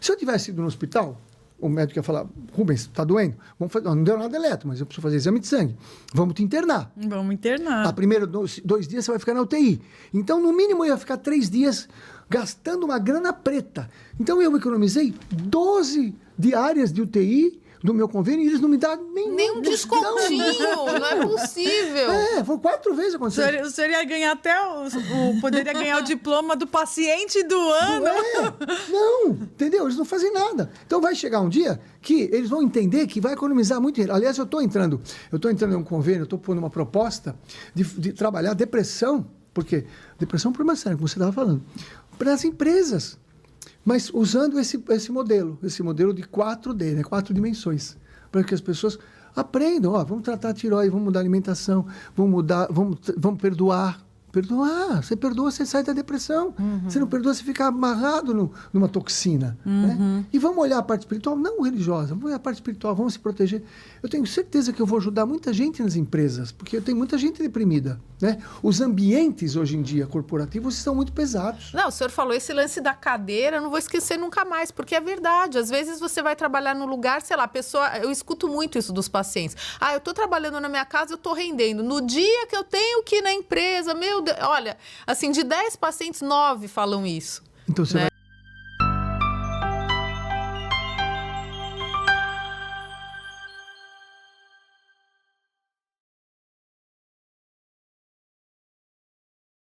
Se eu tivesse ido no hospital, o médico ia falar, Rubens, está doendo? Vamos fazer, não deu nada eletro, mas eu preciso fazer exame de sangue. Vamos te internar. Vamos internar. A primeira 2 dias você vai ficar na UTI. Então, no mínimo, eu ia ficar 3 dias gastando uma grana preta. Então, eu economizei 12 diárias de UTI do meu convênio e eles não me dão nenhum descontinho. Não é possível. Foi 4 vezes aconteceu. O senhor ia ganhar até poderia ganhar o diploma do paciente do ano. Não, entendeu? Eles não fazem nada. Então vai chegar um dia que eles vão entender que vai economizar muito dinheiro. Aliás, eu estou entrando em um convênio, eu estou pondo uma proposta de trabalhar depressão, porque depressão é um problema sério, como você estava falando, para as empresas. Mas usando esse modelo de 4D, né? 4 dimensões, para que as pessoas aprendam. Vamos tratar a tireoide, vamos mudar a alimentação, vamos perdoar. Você perdoa, você sai da depressão. Você não perdoa, você fica amarrado numa toxina. Né? E vamos olhar a parte espiritual, não religiosa, vamos olhar a parte espiritual, vamos se proteger. Eu tenho certeza que eu vou ajudar muita gente nas empresas, porque eu tenho muita gente deprimida. Né? Os ambientes, hoje em dia, corporativos, estão muito pesados. Não, o senhor falou esse lance da cadeira, eu não vou esquecer nunca mais, porque é verdade. Às vezes você vai trabalhar no lugar, sei lá, a pessoa... Eu escuto muito isso dos pacientes. Eu estou trabalhando na minha casa, eu estou rendendo. No dia que eu tenho que ir na empresa, meu Deus... Olha, assim, de 10 pacientes, 9 falam isso. Então você vai